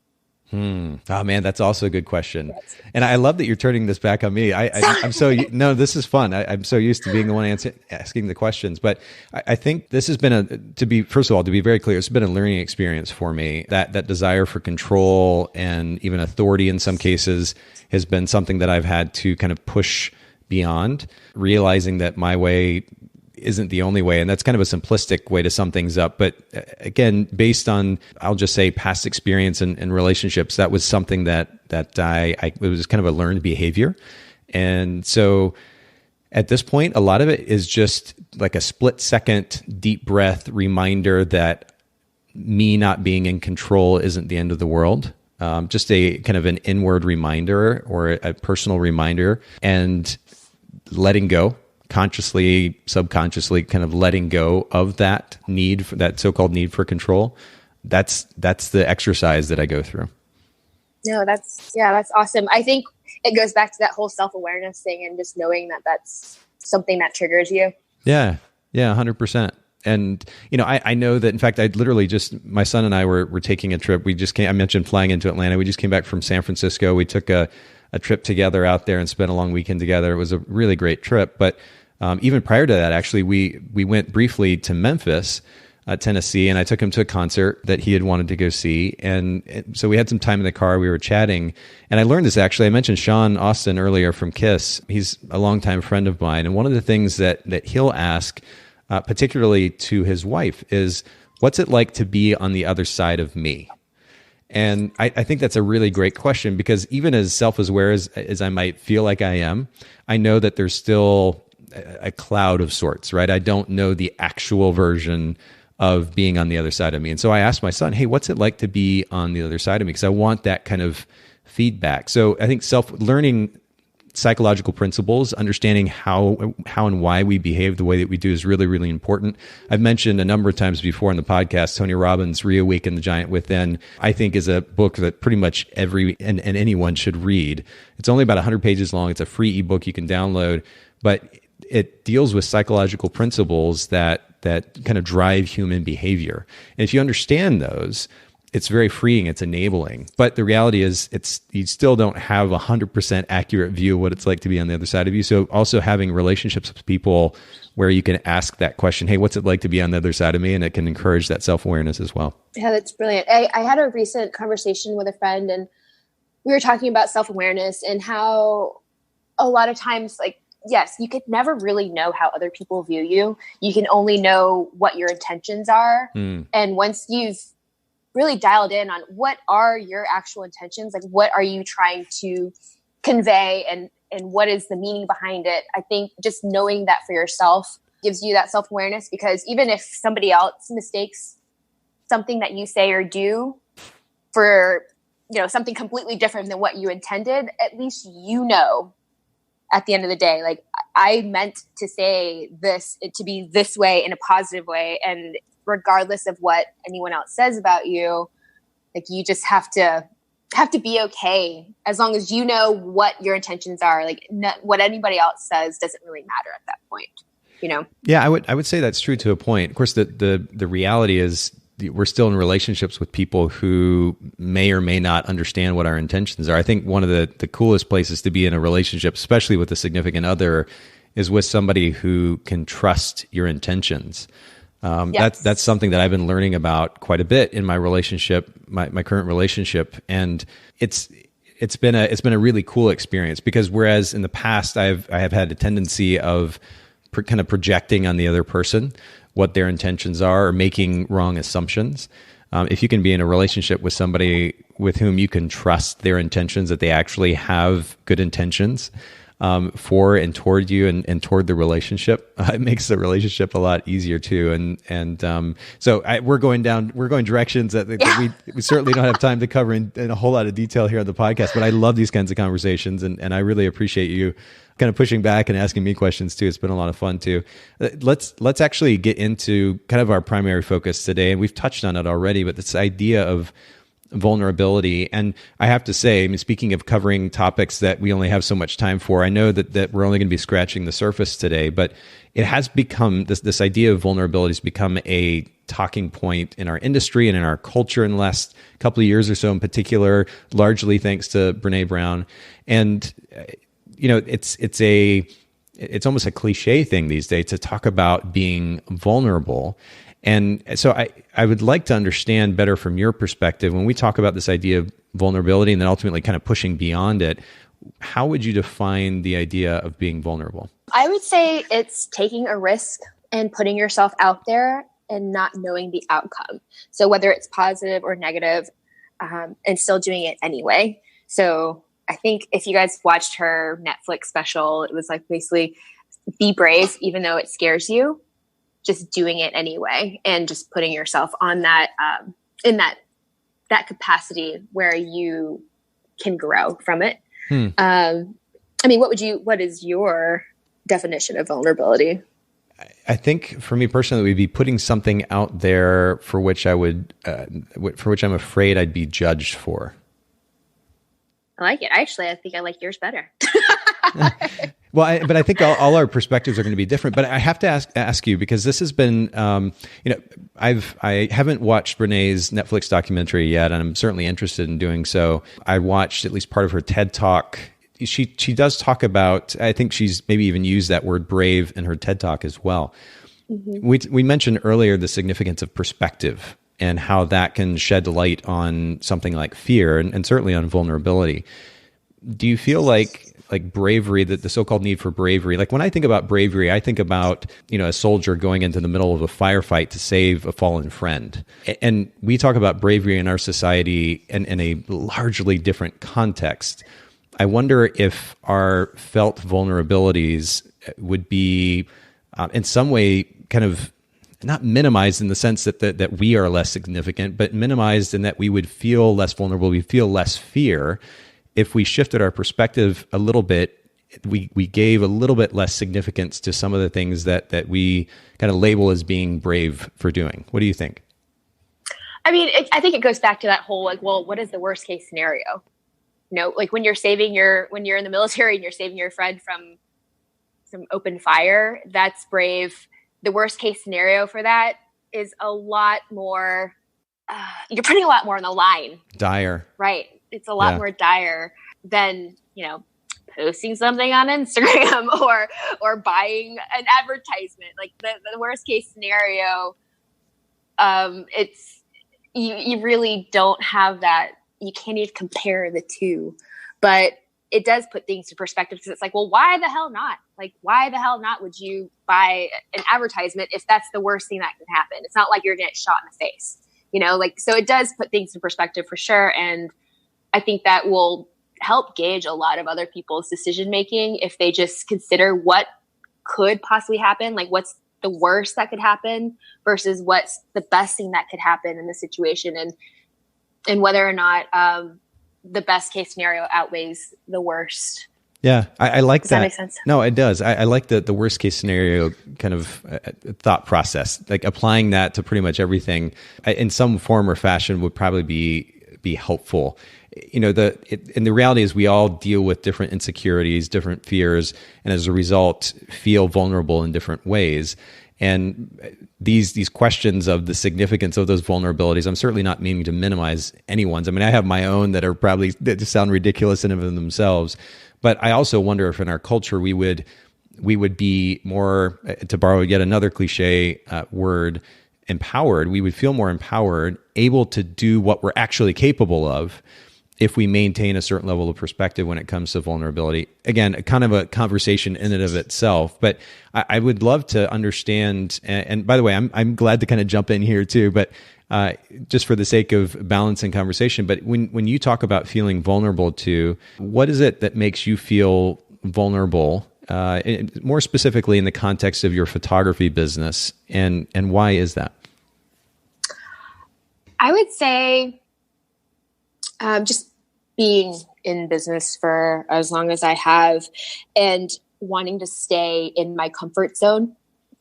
Oh man, that's also a good question. And I love that you're turning this back on me. I'm so, no, this is fun. I'm so used to being the one asking the questions, but I think this has been to be very clear, it's been a learning experience for me. That desire for control and even authority in some cases has been something that I've had to kind of push beyond, realizing that my way isn't the only way. And that's kind of a simplistic way to sum things up. But again, based on, I'll just say, past experience and relationships, that was something that it was kind of a learned behavior. And so at this point, a lot of it is just like a split second, deep breath reminder that me not being in control isn't the end of the world. Just a kind of an inward reminder or a personal reminder, and letting go. Consciously, subconsciously, kind of letting go of that need, for that so-called need for control. That's the exercise that I go through. No, that's awesome. I think it goes back to that whole self-awareness thing and just knowing that that's something that triggers you. Yeah, 100%. And, I know that, in fact, my son and I were taking a trip. I mentioned flying into Atlanta. We just came back from San Francisco. We took a trip together out there and spent a long weekend together. It was a really great trip. But even prior to that, actually, we went briefly to Memphis, Tennessee, and I took him to a concert that he had wanted to go see. And so we had some time in the car. We were chatting. And I learned this, actually. I mentioned Sean Austin earlier from KISS. He's a longtime friend of mine. And one of the things that he'll ask, particularly to his wife, is, what's it like to be on the other side of me? And I think that's a really great question, because even as self-aware as I might feel like I am, I know that there's still a cloud of sorts, right? I don't know the actual version of being on the other side of me. And so I asked my son, hey, what's it like to be on the other side of me? Because I want that kind of feedback. So I think learning psychological principles, understanding how and why we behave the way that we do is really, really important. I've mentioned a number of times before in the podcast, Tony Robbins' Reawaken the Giant Within, I think is a book that pretty much and anyone should read. It's only about 100 pages long. It's a free ebook you can download, but it deals with psychological principles that kind of drive human behavior. And if you understand those, it's very freeing, it's enabling. But the reality is you still don't have 100% accurate view of what it's like to be on the other side of you. So also having relationships with people where you can ask that question, hey, what's it like to be on the other side of me? And it can encourage that self-awareness as well. Yeah, that's brilliant. I had a recent conversation with a friend, and we were talking about self-awareness and how a lot of times, like, yes, you could never really know how other people view you. You can only know what your intentions are. And once you've really dialed in on what are your actual intentions, like what are you trying to convey and what is the meaning behind it, I think just knowing that for yourself gives you that self-awareness, because even if somebody else mistakes something that you say or do for, something completely different than what you intended, at least at the end of the day, like, I meant to say this, to be this way in a positive way. And regardless of what anyone else says about you, like, you just have to be okay as long as you know what your intentions are. Like, what anybody else says doesn't really matter at that point, Yeah, I would say that's true to a point. Of course, the reality is we're still in relationships with people who may or may not understand what our intentions are. I think one of the coolest places to be in a relationship, especially with a significant other, is with somebody who can trust your intentions. Yes. That's something that I've been learning about quite a bit in my relationship, my current relationship. And it's been a really cool experience, because whereas in the past I have had a tendency of kind of projecting on the other person what their intentions are, or making wrong assumptions. If you can be in a relationship with somebody with whom you can trust their intentions, that they actually have good intentions for and toward you and toward the relationship, it makes the relationship a lot easier too. So we're going directions that we certainly don't have time to cover in a whole lot of detail here on the podcast. But I love these kinds of conversations, and I really appreciate you kind of pushing back and asking me questions too. It's been a lot of fun too. Let's actually get into kind of our primary focus today, and we've touched on it already, but this idea of vulnerability. And I have to say, I mean, speaking of covering topics that we only have so much time for, I know that we're only going to be scratching the surface today, but it has become, this idea of vulnerability has become a talking point in our industry and in our culture in the last couple of years or so in particular, largely thanks to Brené Brown. And it's almost a cliche thing these days to talk about being vulnerable. And so I would like to understand better from your perspective, when we talk about this idea of vulnerability and then ultimately kind of pushing beyond it, how would you define the idea of being vulnerable? I would say it's taking a risk and putting yourself out there and not knowing the outcome. So whether it's positive or negative, and still doing it anyway. So I think if you guys watched her Netflix special, it was like basically be brave, even though it scares you, just doing it anyway, and just putting yourself on that, in that capacity where you can grow from it. I mean, what is your definition of vulnerability? I think for me personally, it would be putting something out there for which I'm afraid I'd be judged for. I like it. Actually, I think I like yours better. Well, but I think all our perspectives are going to be different. But I have to ask you, because this has been, I haven't watched Brené's Netflix documentary yet, and I'm certainly interested in doing so. I watched at least part of her TED Talk. She does talk about, I think she's maybe even used that word brave in her TED Talk as well. Mm-hmm. We mentioned earlier the significance of perspective and how that can shed light on something like fear and certainly on vulnerability. Do you feel like bravery, that the so-called need for bravery, like when I think about bravery, I think about, a soldier going into the middle of a firefight to save a fallen friend. And we talk about bravery in our society in a largely different context. I wonder if our felt vulnerabilities would be in some way kind of not minimized in the sense that we are less significant, but minimized in that we would feel less vulnerable, we feel less fear. If we shifted our perspective a little bit, we gave a little bit less significance to some of the things that we kind of label as being brave for doing. What do you think? I mean, I think it goes back to that whole, like, well, what is the worst case scenario? Like when you're in the military and you're saving your friend from some open fire, that's brave. The worst case scenario for that is a lot more, you're putting a lot more on the line. Dire. Right. It's a lot more dire than, posting something on Instagram or buying an advertisement. Like the worst case scenario, it's, you really don't have that. You can't even compare the two, but it does put things in perspective, because it's like, well, why the hell not? Like, why the hell not would you buy an advertisement if that's the worst thing that can happen? It's not like you're getting shot in the face, so it does put things in perspective for sure. And I think that will help gauge a lot of other people's decision-making if they just consider what could possibly happen. Like, what's the worst that could happen versus what's the best thing that could happen in the situation, and whether or not the best case scenario outweighs the worst. Yeah, I like that. Does that make sense? No, it does. I like the worst case scenario kind of thought process. Like applying that to pretty much everything in some form or fashion would probably be helpful. And the reality is we all deal with different insecurities, different fears, and as a result feel vulnerable in different ways. And these questions of the significance of those vulnerabilities, I'm certainly not meaning to minimize anyone's. I mean, I have my own that just sound ridiculous in and of themselves. But I also wonder if in our culture we would be more, to borrow yet another cliche word, empowered. We would feel more empowered, able to do what we're actually capable of, if we maintain a certain level of perspective when it comes to vulnerability. Again, kind of a conversation in and of itself, but I would love to understand, and by the way, I'm glad to kind of jump in here too, but just for the sake of balance and conversation, but when you talk about feeling vulnerable to, what is it that makes you feel vulnerable, more specifically in the context of your photography business, and why is that? I would say just being in business for as long as I have and wanting to stay in my comfort zone.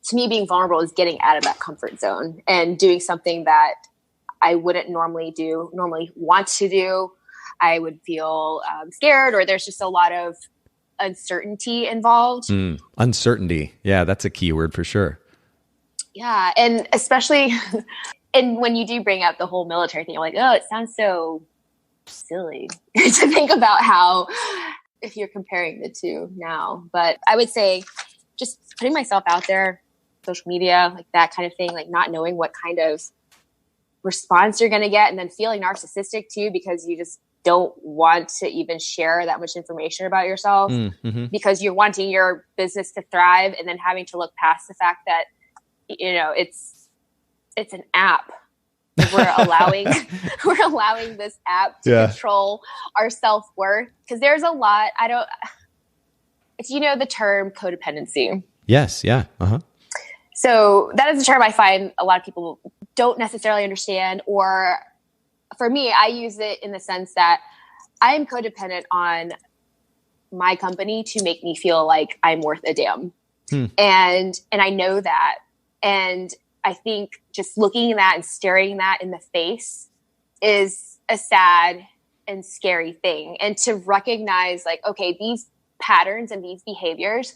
To me, being vulnerable is getting out of that comfort zone and doing something that I wouldn't normally want to do. I would feel scared, or there's just a lot of uncertainty involved. Uncertainty. Yeah, that's a key word for sure. Yeah. And especially, and when you do bring up the whole military thing, you're like, oh, it sounds so silly to think about how, if you're comparing the two now. But I would say just putting myself out there, social media, like that kind of thing, like not knowing what kind of response you're going to get, and then feeling narcissistic too, because you just don't want to even share that much information about yourself because you're wanting your business to thrive, and then having to look past the fact that, it's an app. We're allowing this app to control our self-worth, because there's a lot. It's the term codependency. Yes. Yeah. So that is a term I find a lot of people don't necessarily understand, or for me, I use it in the sense that I am codependent on my company to make me feel like I'm worth a damn. And I know that. And I think just looking at that and staring that in the face is a sad and scary thing. And to recognize, like, okay, these patterns and these behaviors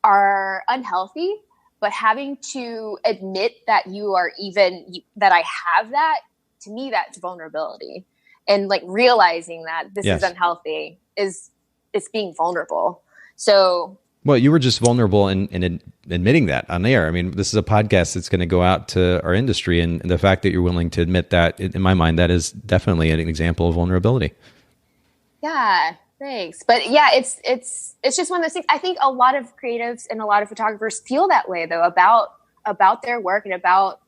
are unhealthy, but having to admit that that I have that, to me, that's vulnerability. And like realizing that this is unhealthy is being vulnerable. So, well, you were just vulnerable in admitting that on air. I mean, this is a podcast that's going to go out to our industry, and the fact that you're willing to admit that, in my mind, that is definitely an example of vulnerability. Yeah, thanks. But yeah, it's just one of those things. I think a lot of creatives and a lot of photographers feel that way though about their work and about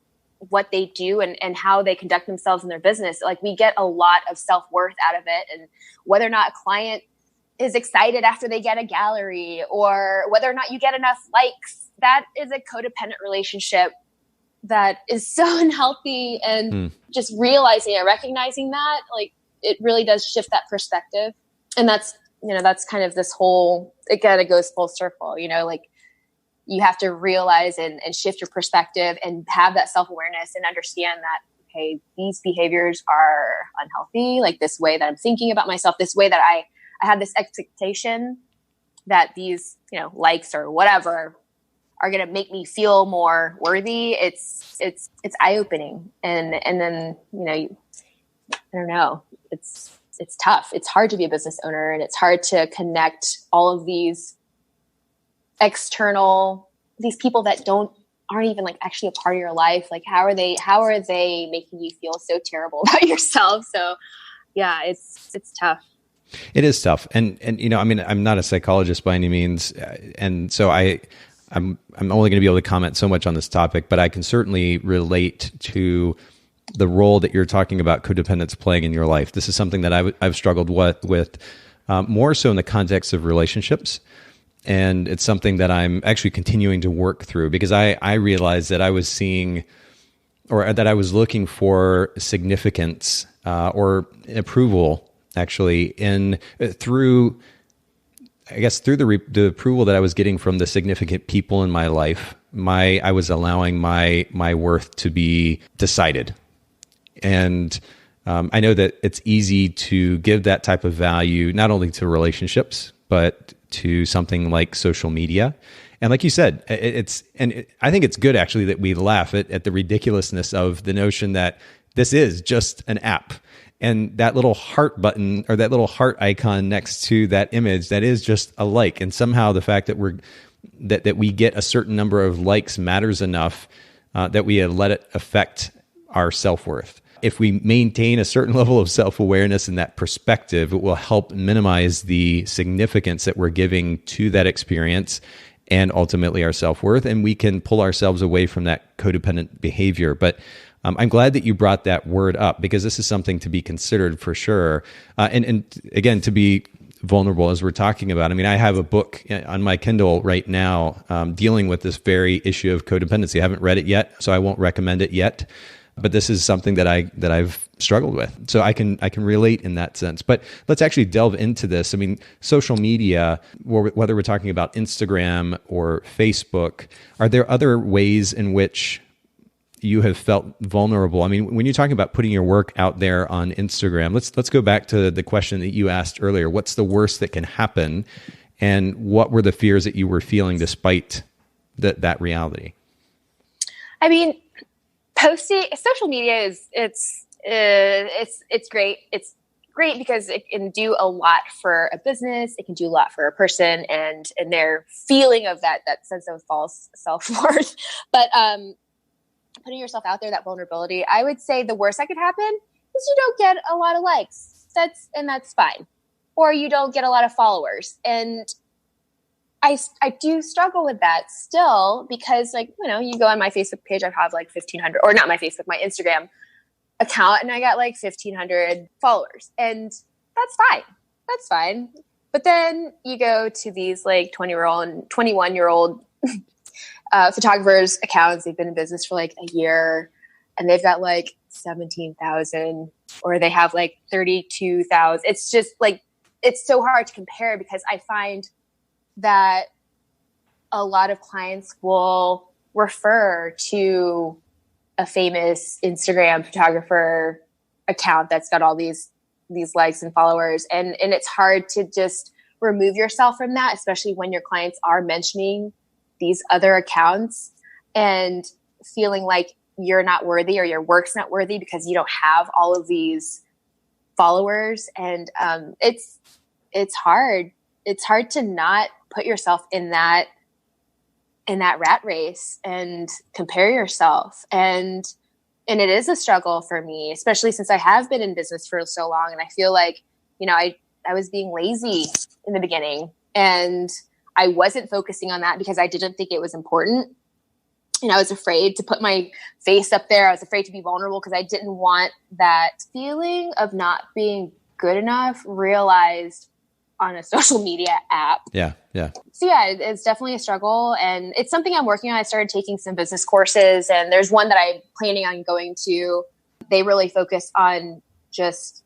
what they do and how they conduct themselves in their business. Like, we get a lot of self-worth out of it, and whether or not a client is excited after they get a gallery, or whether or not you get enough likes, that is a codependent relationship that is so unhealthy. And just realizing and recognizing that, like, it really does shift that perspective. And that's, that's kind of this whole, again, it goes full circle, like you have to realize and shift your perspective and have that self-awareness and understand that, okay, these behaviors are unhealthy. Like this way that I'm thinking about myself, this way that I have this expectation that these, likes or whatever are going to make me feel more worthy. It's eye-opening. And then, I don't know, it's tough. It's hard to be a business owner, and it's hard to connect all of these these people that aren't even like actually a part of your life. Like, how are they making you feel so terrible about yourself? So yeah, it's tough. It is tough. And I mean, I'm not a psychologist by any means. And so I'm only going to be able to comment so much on this topic, but I can certainly relate to the role that you're talking about codependence playing in your life. This is something that I've struggled with more so in the context of relationships. And it's something that I'm actually continuing to work through, because I realized that I was seeing, or that I was looking for significance or approval actually through the approval that I was getting from the significant people in my life. I was allowing my worth to be decided. And I know that it's easy to give that type of value, not only to relationships, but to something like social media. And like you said, I think it's good actually that we laugh at the ridiculousness of the notion that this is just an app. And that little heart button, or that little heart icon next to that image, that is just a like. And somehow the fact that we get a certain number of likes matters enough that we let it affect our self-worth. If we maintain a certain level of self-awareness and that perspective, it will help minimize the significance that we're giving to that experience and ultimately our self-worth. And we can pull ourselves away from that codependent behavior. But I'm glad that you brought that word up, because this is something to be considered for sure. And again, to be vulnerable as we're talking about. I mean, I have a book on my Kindle right now dealing with this very issue of codependency. I haven't read it yet, so I won't recommend it yet. But this is something that I've struggled with, so I can relate in that sense. But let's actually delve into this. I mean, social media, whether we're talking about Instagram or Facebook, are there other ways in which you have felt vulnerable? I mean, when you're talking about putting your work out there on Instagram, let's go back to the question that you asked earlier. What's the worst that can happen, and what were the fears that you were feeling despite that reality? I mean, posting social media it's great. It's great because it can do a lot for a business. It can do a lot for a person and their feeling of that sense of false self-worth. But putting yourself out there, that vulnerability, I would say the worst that could happen is you don't get a lot of likes. That's fine. Or you don't get a lot of followers. And I do struggle with that still, because you go on my Facebook page, I have like 1,500, or not my Facebook, my Instagram account, and I got like 1,500 followers, and that's fine. That's fine. But then you go to these like 21-year-old photographers' accounts. They've been in business for like a year, and they've got like 17,000, or they have like 32,000. It's just like, it's so hard to compare, because I find that a lot of clients will refer to a famous Instagram photographer account that's got all these likes and followers. And it's hard to just remove yourself from that, especially when your clients are mentioning these other accounts and feeling like you're not worthy or your work's not worthy because you don't have all of these followers. And it's hard. It's hard to not put yourself in that rat race and compare yourself. And it is a struggle for me, especially since I have been in business for so long. And I feel like, I was being lazy in the beginning, and I wasn't focusing on that because I didn't think it was important. And I was afraid to put my face up there. I was afraid to be vulnerable because I didn't want that feeling of not being good enough realized on a social media app. Yeah. Yeah. So yeah, it's definitely a struggle, and it's something I'm working on. I started taking some business courses, and there's one that I'm planning on going to. They really focus on just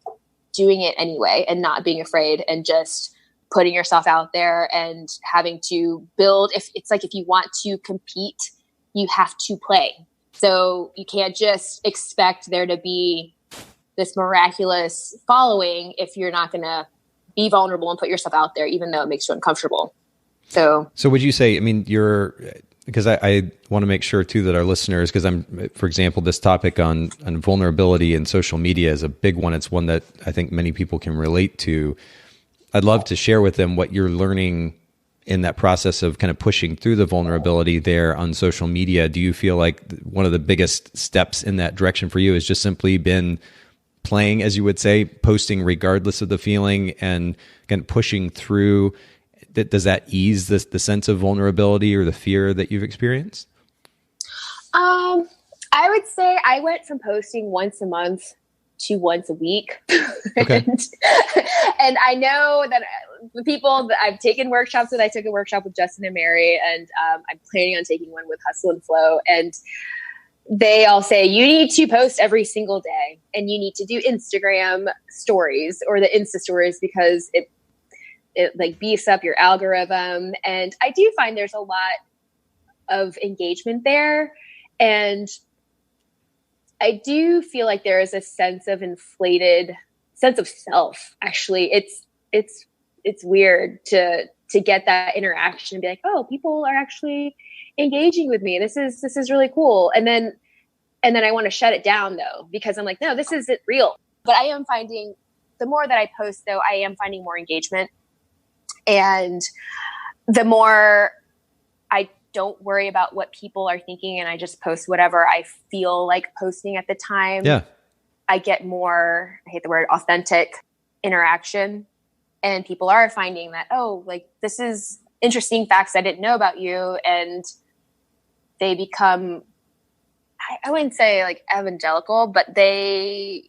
doing it anyway and not being afraid and just putting yourself out there and having to build. If it's like, if you want to compete, you have to play. So you can't just expect there to be this miraculous following if you're not going to be vulnerable and put yourself out there, even though it makes you uncomfortable. So would you say, I mean, because I want to make sure too that our listeners, because for example, this topic on vulnerability in social media is a big one. It's one that I think many people can relate to. I'd love to share with them what you're learning in that process of kind of pushing through the vulnerability there on social media. Do you feel like one of the biggest steps in that direction for you has just simply been playing, as you would say, posting regardless of the feeling and kind of pushing through? Does that ease the sense of vulnerability or the fear that you've experienced? I would say I went from posting once a month to once a week. Okay. and I know that the people that I've taken workshops with, I took a workshop with Justin and Mary, and I'm planning on taking one with Hustle and Flow. And they all say, you need to post every single day, and you need to do Instagram stories or the Insta stories, because it like beefs up your algorithm. And I do find there's a lot of engagement there. And I do feel like there is a sense of inflated sense of self. Actually, it's weird to get that interaction and be like, oh, people are actually engaging with me. This is really cool. And then I want to shut it down though, because I'm like, no, this isn't real. But I am finding, the more that I post though, I am finding more engagement. And the more I don't worry about what people are thinking and I just post whatever I feel like posting at the time. Yeah. I get more, I hate the word, authentic interaction. And people are finding that, oh, like, this is interesting facts I didn't know about you. And they become, I wouldn't say like evangelical, but I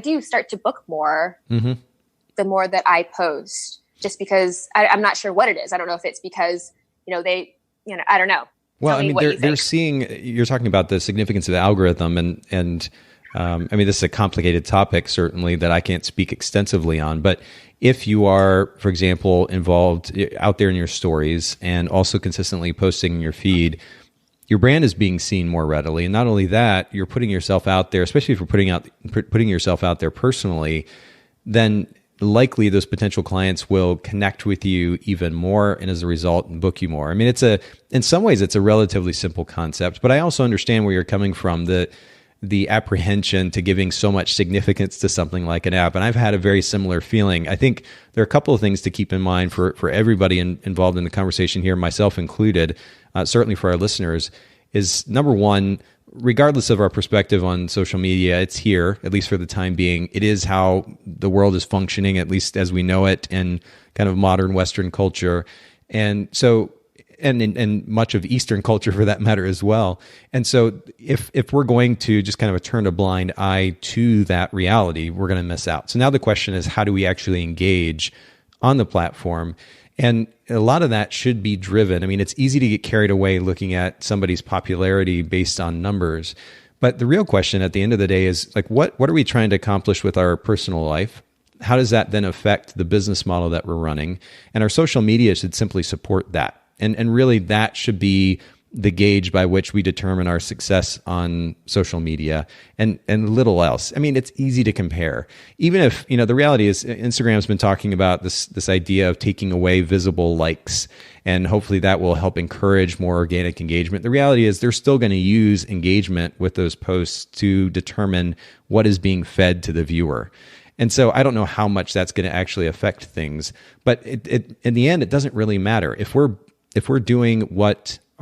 do start to book more the more that I post, just because I'm not sure what it is. I don't know if it's because, I don't know. Well, I mean, they're seeing, you're talking about the significance of the algorithm and I mean, this is a complicated topic, certainly, that I can't speak extensively on, but if you are, for example, involved out there in your stories and also consistently posting in your feed, your brand is being seen more readily. And not only that, you're putting yourself out there, especially if you're putting yourself out there personally, then likely those potential clients will connect with you even more, and as a result, book you more. I mean, in some ways, it's a relatively simple concept, but I also understand where you're coming from, the apprehension to giving so much significance to something like an app. And I've had a very similar feeling. I think there are a couple of things to keep in mind for everybody involved in the conversation here, myself included, certainly for our listeners, is number one, regardless of our perspective on social media, it's here, at least for the time being. It is how the world is functioning, at least as we know it in kind of modern Western culture. And so, and much of Eastern culture for that matter as well. And so if we're going to just kind of turn a blind eye to that reality, we're going to miss out. So now the question is, how do we actually engage on the platform? And a lot of that should be driven. I mean, it's easy to get carried away looking at somebody's popularity based on numbers. But the real question at the end of the day is, like, what are we trying to accomplish with our personal life? How does that then affect the business model that we're running? And our social media should simply support that. And really that should be the gauge by which we determine our success on social media and little else. I mean, it's easy to compare. Even if, the reality is Instagram's been talking about this idea of taking away visible likes, and hopefully that will help encourage more organic engagement. The reality is they're still going to use engagement with those posts to determine what is being fed to the viewer. And so I don't know how much that's going to actually affect things, but it in the end, it doesn't really matter. If we're doing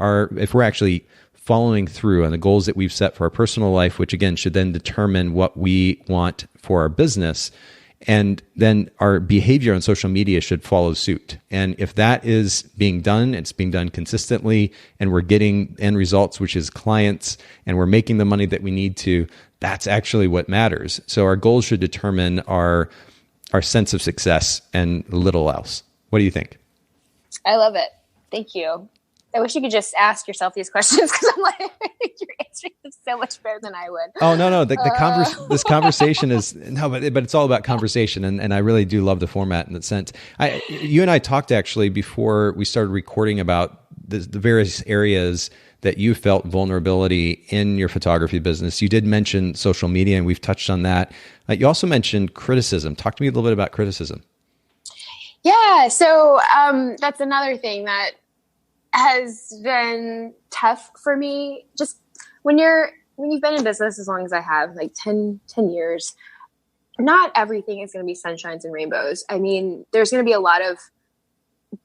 if we're actually following through on the goals that we've set for our personal life, which again should then determine what we want for our business, and then our behavior on social media should follow suit. And if that is being done, it's being done consistently, and we're getting end results, which is clients, and we're making the money that we need to, that's actually what matters. So our goals should determine our our sense of success and little else. What do you think? I love it. Thank you. I wish you could just ask yourself these questions because I'm like, you're answering them so much better than I would. Oh, no. This conversation is, no, but it's all about conversation. And I really do love the format in that sense. You and I talked actually before we started recording about the various areas that you felt vulnerability in your photography business. You did mention social media, and we've touched on that. You also mentioned criticism. Talk to me a little bit about criticism. Yeah. So that's another thing that has been tough for me. Just when you've been in business as long as I have, like 10 years, not everything is going to be sunshines and rainbows. I mean, there's going to be a lot of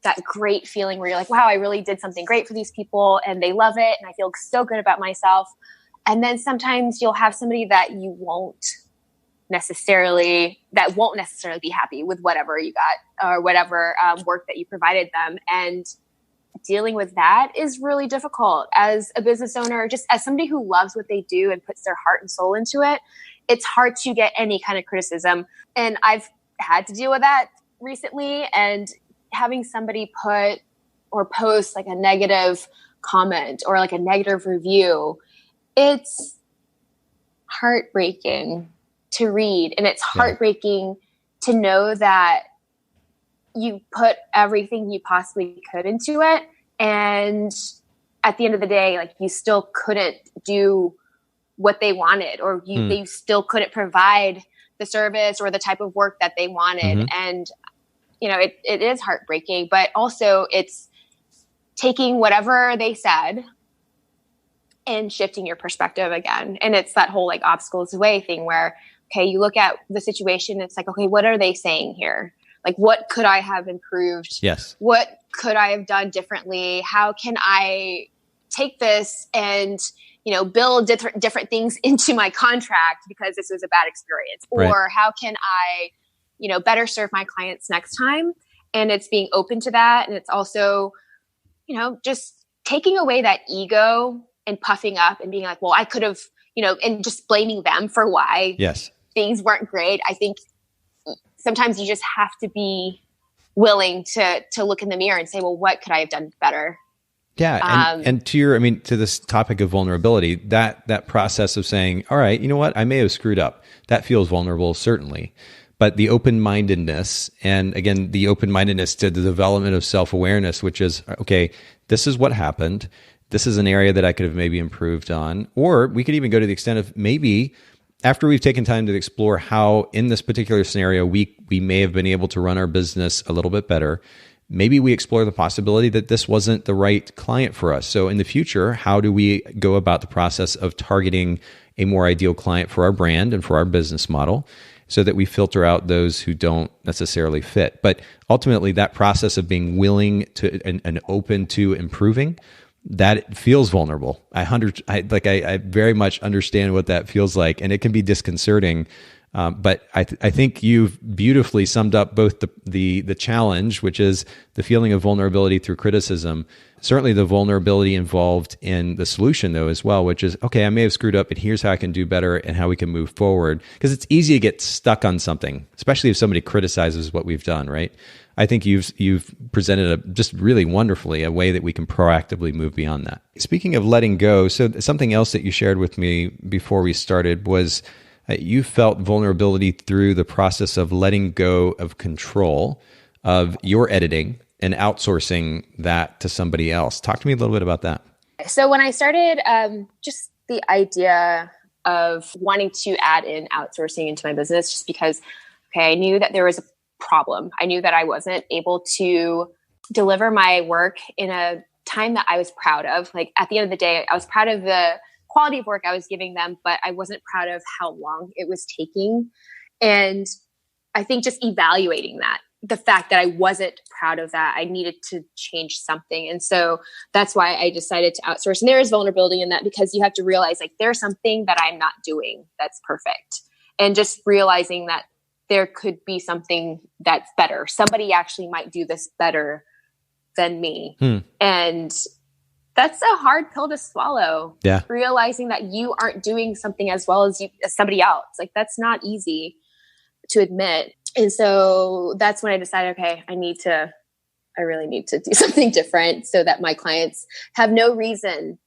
that great feeling where you're like, wow, I really did something great for these people and they love it. And I feel so good about myself. And then sometimes you'll have somebody that won't necessarily be happy with whatever you got or whatever work that you provided them. And dealing with that is really difficult as a business owner, just as somebody who loves what they do and puts their heart and soul into it. It's hard to get any kind of criticism. And I've had to deal with that recently, and having somebody put or post like a negative comment or like a negative review, it's heartbreaking to read. And it's heartbreaking to know that you put everything you possibly could into it. And at the end of the day, like, you still couldn't do what they wanted, or they still couldn't provide the service or the type of work that they wanted. Mm-hmm. And, you know, it is heartbreaking, but also it's taking whatever they said and shifting your perspective again. And it's that whole like obstacles way thing where, okay, you look at the situation, it's like, okay, what are they saying here? Like, what could I have improved? Yes. What could I have done differently? How can I take this and, you know, build different things into my contract because this was a bad experience? Or right. How can I, you know, better serve my clients next time? And it's being open to that. And it's also, you know, just taking away that ego and puffing up and being like, well, I could have, you know, and just blaming them for why things weren't great. I think sometimes you just have to be willing to look in the mirror and say, well, what could I have done better? Yeah. And to this topic of vulnerability, that process of saying, all right, you know what, I may have screwed up. That feels vulnerable, certainly. But the open-mindedness, and again, the open-mindedness to the development of self-awareness, which is, okay, this is what happened. This is an area that I could have maybe improved on. Or we could even go to the extent of maybe after we've taken time to explore how in this particular scenario, we may have been able to run our business a little bit better. Maybe we explore the possibility that this wasn't the right client for us. So in the future, how do we go about the process of targeting a more ideal client for our brand and for our business model so that we filter out those who don't necessarily fit? But ultimately, that process of being willing to and open to improving, that feels vulnerable. I very much understand what that feels like, and it can be disconcerting. But I think you've beautifully summed up both the challenge, which is the feeling of vulnerability through criticism, certainly the vulnerability involved in the solution though as well, which is, okay, I may have screwed up, but here's how I can do better and how we can move forward. Because it's easy to get stuck on something, especially if somebody criticizes what we've done, right? I think you've presented just really wonderfully a way that we can proactively move beyond that. Speaking of letting go, so something else that you shared with me before we started was you felt vulnerability through the process of letting go of control of your editing and outsourcing that to somebody else. Talk to me a little bit about that. So when I started, just the idea of wanting to add in outsourcing into my business, just because, okay, I knew that there was a problem. I knew that I wasn't able to deliver my work in a time that I was proud of. Like, at the end of the day, I was proud of the quality of work I was giving them, but I wasn't proud of how long it was taking. And I think just evaluating that, the fact that I wasn't proud of that, I needed to change something. And so that's why I decided to outsource. And there is vulnerability in that, because you have to realize, like, there's something that I'm not doing that's perfect. And just realizing that there could be something that's better. Somebody actually might do this better than me. And that's a hard pill to swallow. Yeah. Realizing that you aren't doing something as well as somebody else. Like, that's not easy to admit. And so that's when I decided, okay, I really need to do something different so that my clients have no reason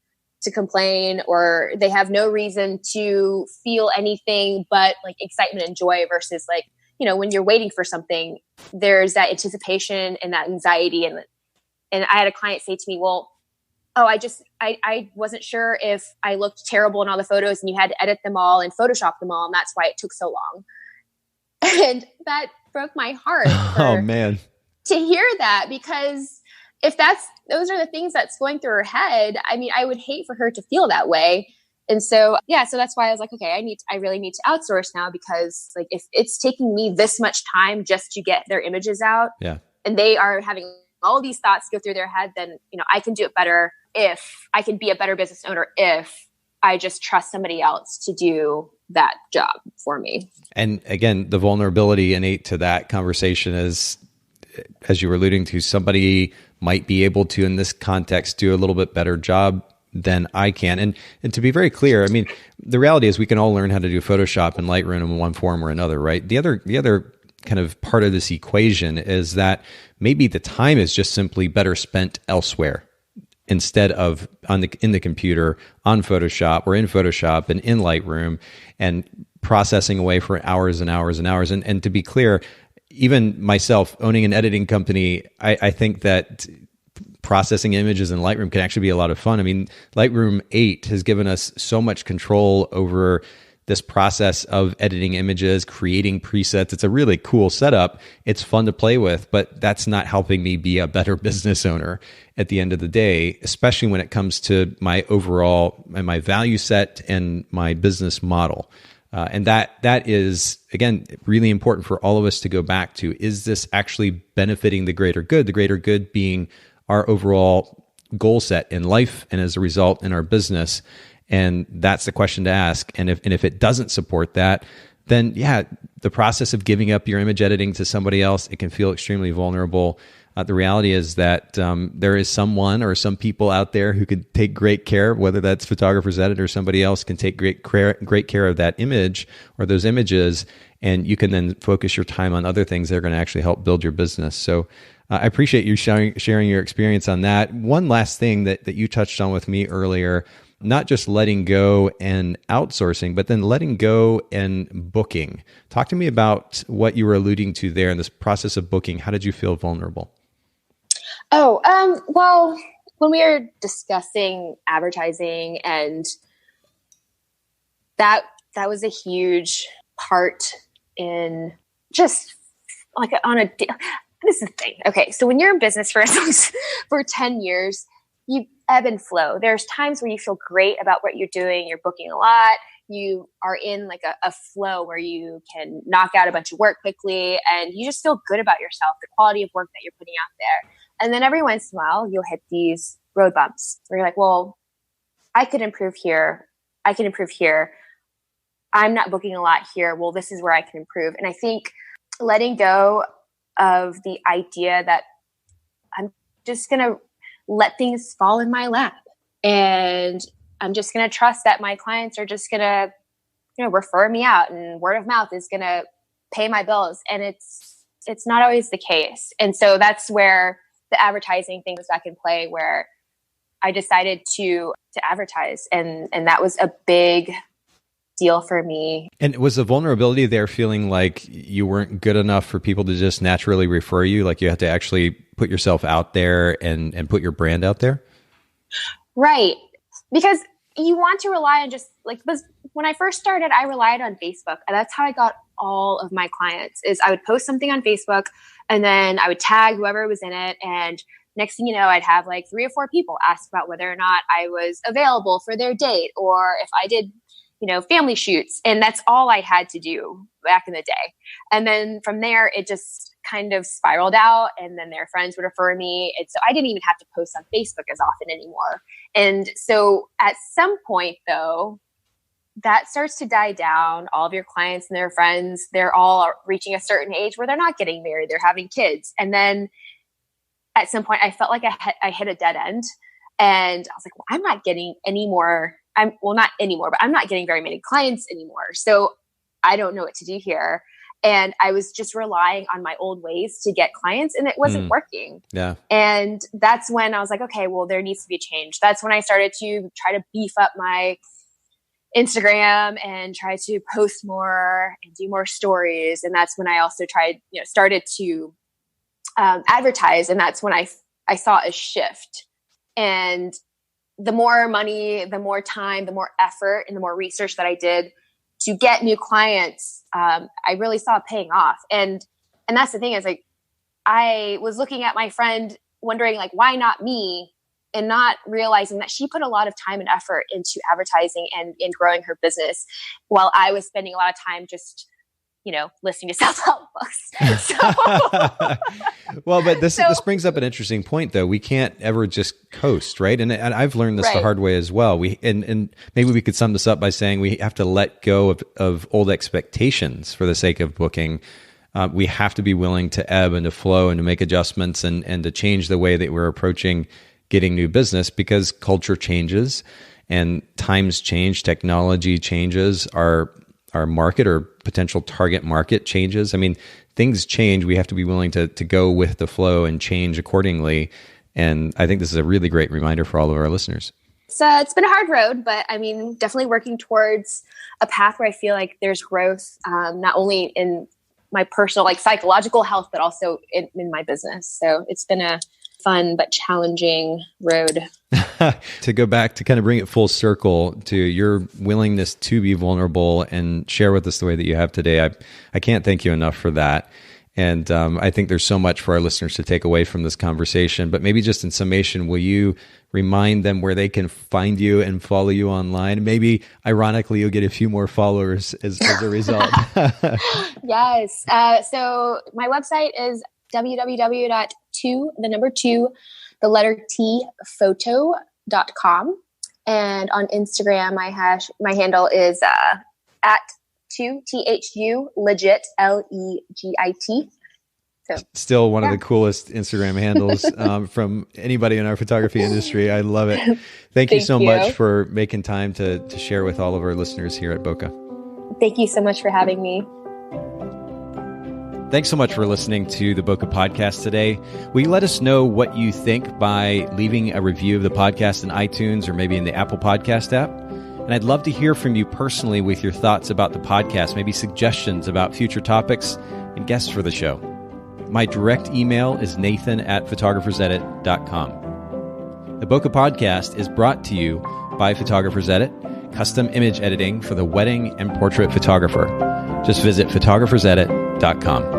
to complain, or they have no reason to feel anything but like excitement and joy versus like, when you're waiting for something, there's that anticipation and that anxiety. And I had a client say to me, well, oh, I wasn't sure if I looked terrible in all the photos and you had to edit them all and Photoshop them all. And that's why it took so long. And that broke my heart. Oh man. To hear that, because if those are the things that's going through her head, I mean, I would hate for her to feel that way. And so, so that's why I was like, okay, I really need to outsource now, because like, if it's taking me this much time just to get their images out, and they are having all these thoughts go through their head, then, I can do it better if I can be a better business owner, if I just trust somebody else to do that job for me. And again, the vulnerability innate to that conversation is, as you were alluding to, somebody might be able to, in this context, do a little bit better job than I can. And to be very clear, I mean, the reality is we can all learn how to do Photoshop and Lightroom in one form or another, right? The other kind of part of this equation is that maybe the time is just simply better spent elsewhere instead of in the computer, on Photoshop, or in Photoshop and in Lightroom, and processing away for hours and hours and hours. And to be clear, even myself owning an editing company, I think that processing images in Lightroom can actually be a lot of fun. I mean, Lightroom 8 has given us so much control over this process of editing images, creating presets. It's a really cool setup. It's fun to play with, but that's not helping me be a better business owner at the end of the day, especially when it comes to my overall and my value set and my business model. And that is, again, really important for all of us to go back to. Is this actually benefiting the greater good? The greater good being our overall goal set in life, and as a result in our business. And that's the question to ask. And if it doesn't support that, then the process of giving up your image editing to somebody else, it can feel extremely vulnerable. The reality is that there is someone or some people out there who could take great care, whether that's Photographer's Edit or somebody else, can take great care of that image or those images, and you can then focus your time on other things that are going to actually help build your business. So I appreciate you sharing your experience on that. One last thing that you touched on with me earlier, not just letting go and outsourcing, but then letting go and booking. Talk to me about what you were alluding to there in this process of booking. How did you feel vulnerable? Well, when we were discussing advertising, and that was a huge part in just like this is the thing. Okay. So when you're in business for 10 years, you ebb and flow. There's times where you feel great about what you're doing. You're booking a lot. You are in like a flow where you can knock out a bunch of work quickly, and you just feel good about yourself, the quality of work that you're putting out there. And then every once in a while, you'll hit these road bumps where you're like, well, I could improve here. I can improve here. I'm not booking a lot here. Well, this is where I can improve. And I think letting go of the idea that I'm just going to let things fall in my lap, and I'm just going to trust that my clients are just going to, refer me out, and word of mouth is going to pay my bills. And it's not always the case. And so that's where the advertising thing was back in play, where I decided to advertise. And that was a big deal for me. And was the vulnerability there feeling like you weren't good enough for people to just naturally refer you? Like you had to actually put yourself out there and put your brand out there? Right. Because you want to rely on because when I first started, I relied on Facebook, and that's how I got all of my clients. Is I would post something on Facebook, and then I would tag whoever was in it. And next thing you know, I'd have like 3 or 4 people ask about whether or not I was available for their date, or if I did, family shoots. And that's all I had to do back in the day. And then from there, it just kind of spiraled out, and then their friends would refer me. And so I didn't even have to post on Facebook as often anymore. And so at some point though, that starts to die down. All of your clients and their friends, they're all reaching a certain age where they're not getting married, they're having kids. And then at some point I felt like I hit a dead end, and I was like, well, I'm not getting any more. Not anymore, but I'm not getting very many clients anymore. So I don't know what to do here. And I was just relying on my old ways to get clients, and it wasn't working. Yeah. And that's when I was like, okay, well, there needs to be a change. That's when I started to try to beef up my Instagram and try to post more and do more stories. And that's when I also started to advertise. And that's when I saw a shift. And the more money, the more time, the more effort, and the more research that I did to get new clients, I really saw it paying off. And that's the thing, is like, I was looking at my friend wondering, like, why not me? And not realizing that she put a lot of time and effort into advertising and in growing her business, while I was spending a lot of time just, listening to self-help books. So. Well, but this brings up an interesting point, though. We can't ever just coast, right? And I've learned this the hard way as well. And maybe we could sum this up by saying we have to let go of old expectations for the sake of booking. We have to be willing to ebb and to flow and to make adjustments and to change the way that we're approaching getting new business, because culture changes and times change, technology changes, our market or potential target market changes. I mean, things change. We have to be willing to go with the flow and change accordingly. And I think this is a really great reminder for all of our listeners. So it's been a hard road, but I mean, definitely working towards a path where I feel like there's growth, not only in my personal, psychological health, but also in my business. So it's been a fun but challenging road. To go back to kind of bring it full circle to your willingness to be vulnerable and share with us the way that you have today, I can't thank you enough for that. And I think there's so much for our listeners to take away from this conversation. But maybe just in summation, will you remind them where they can find you and follow you online? Maybe, ironically, you'll get a few more followers as a result. Yes. So my website is photo.com. And on Instagram, my handle is at 2THU legit LEGIT. So still one of the coolest Instagram handles from anybody in our photography industry. I love it. Thank you so much for making time to share with all of our listeners here at Bokeh. Thank you so much for having me. Thanks so much for listening to the Bokeh Podcast today. Will you let us know what you think by leaving a review of the podcast in iTunes or maybe in the Apple Podcast app? And I'd love to hear from you personally with your thoughts about the podcast, maybe suggestions about future topics and guests for the show. My direct email is nathan@photographersedit.com. The Bokeh Podcast is brought to you by Photographers Edit, custom image editing for the wedding and portrait photographer. Just visit photographersedit.com.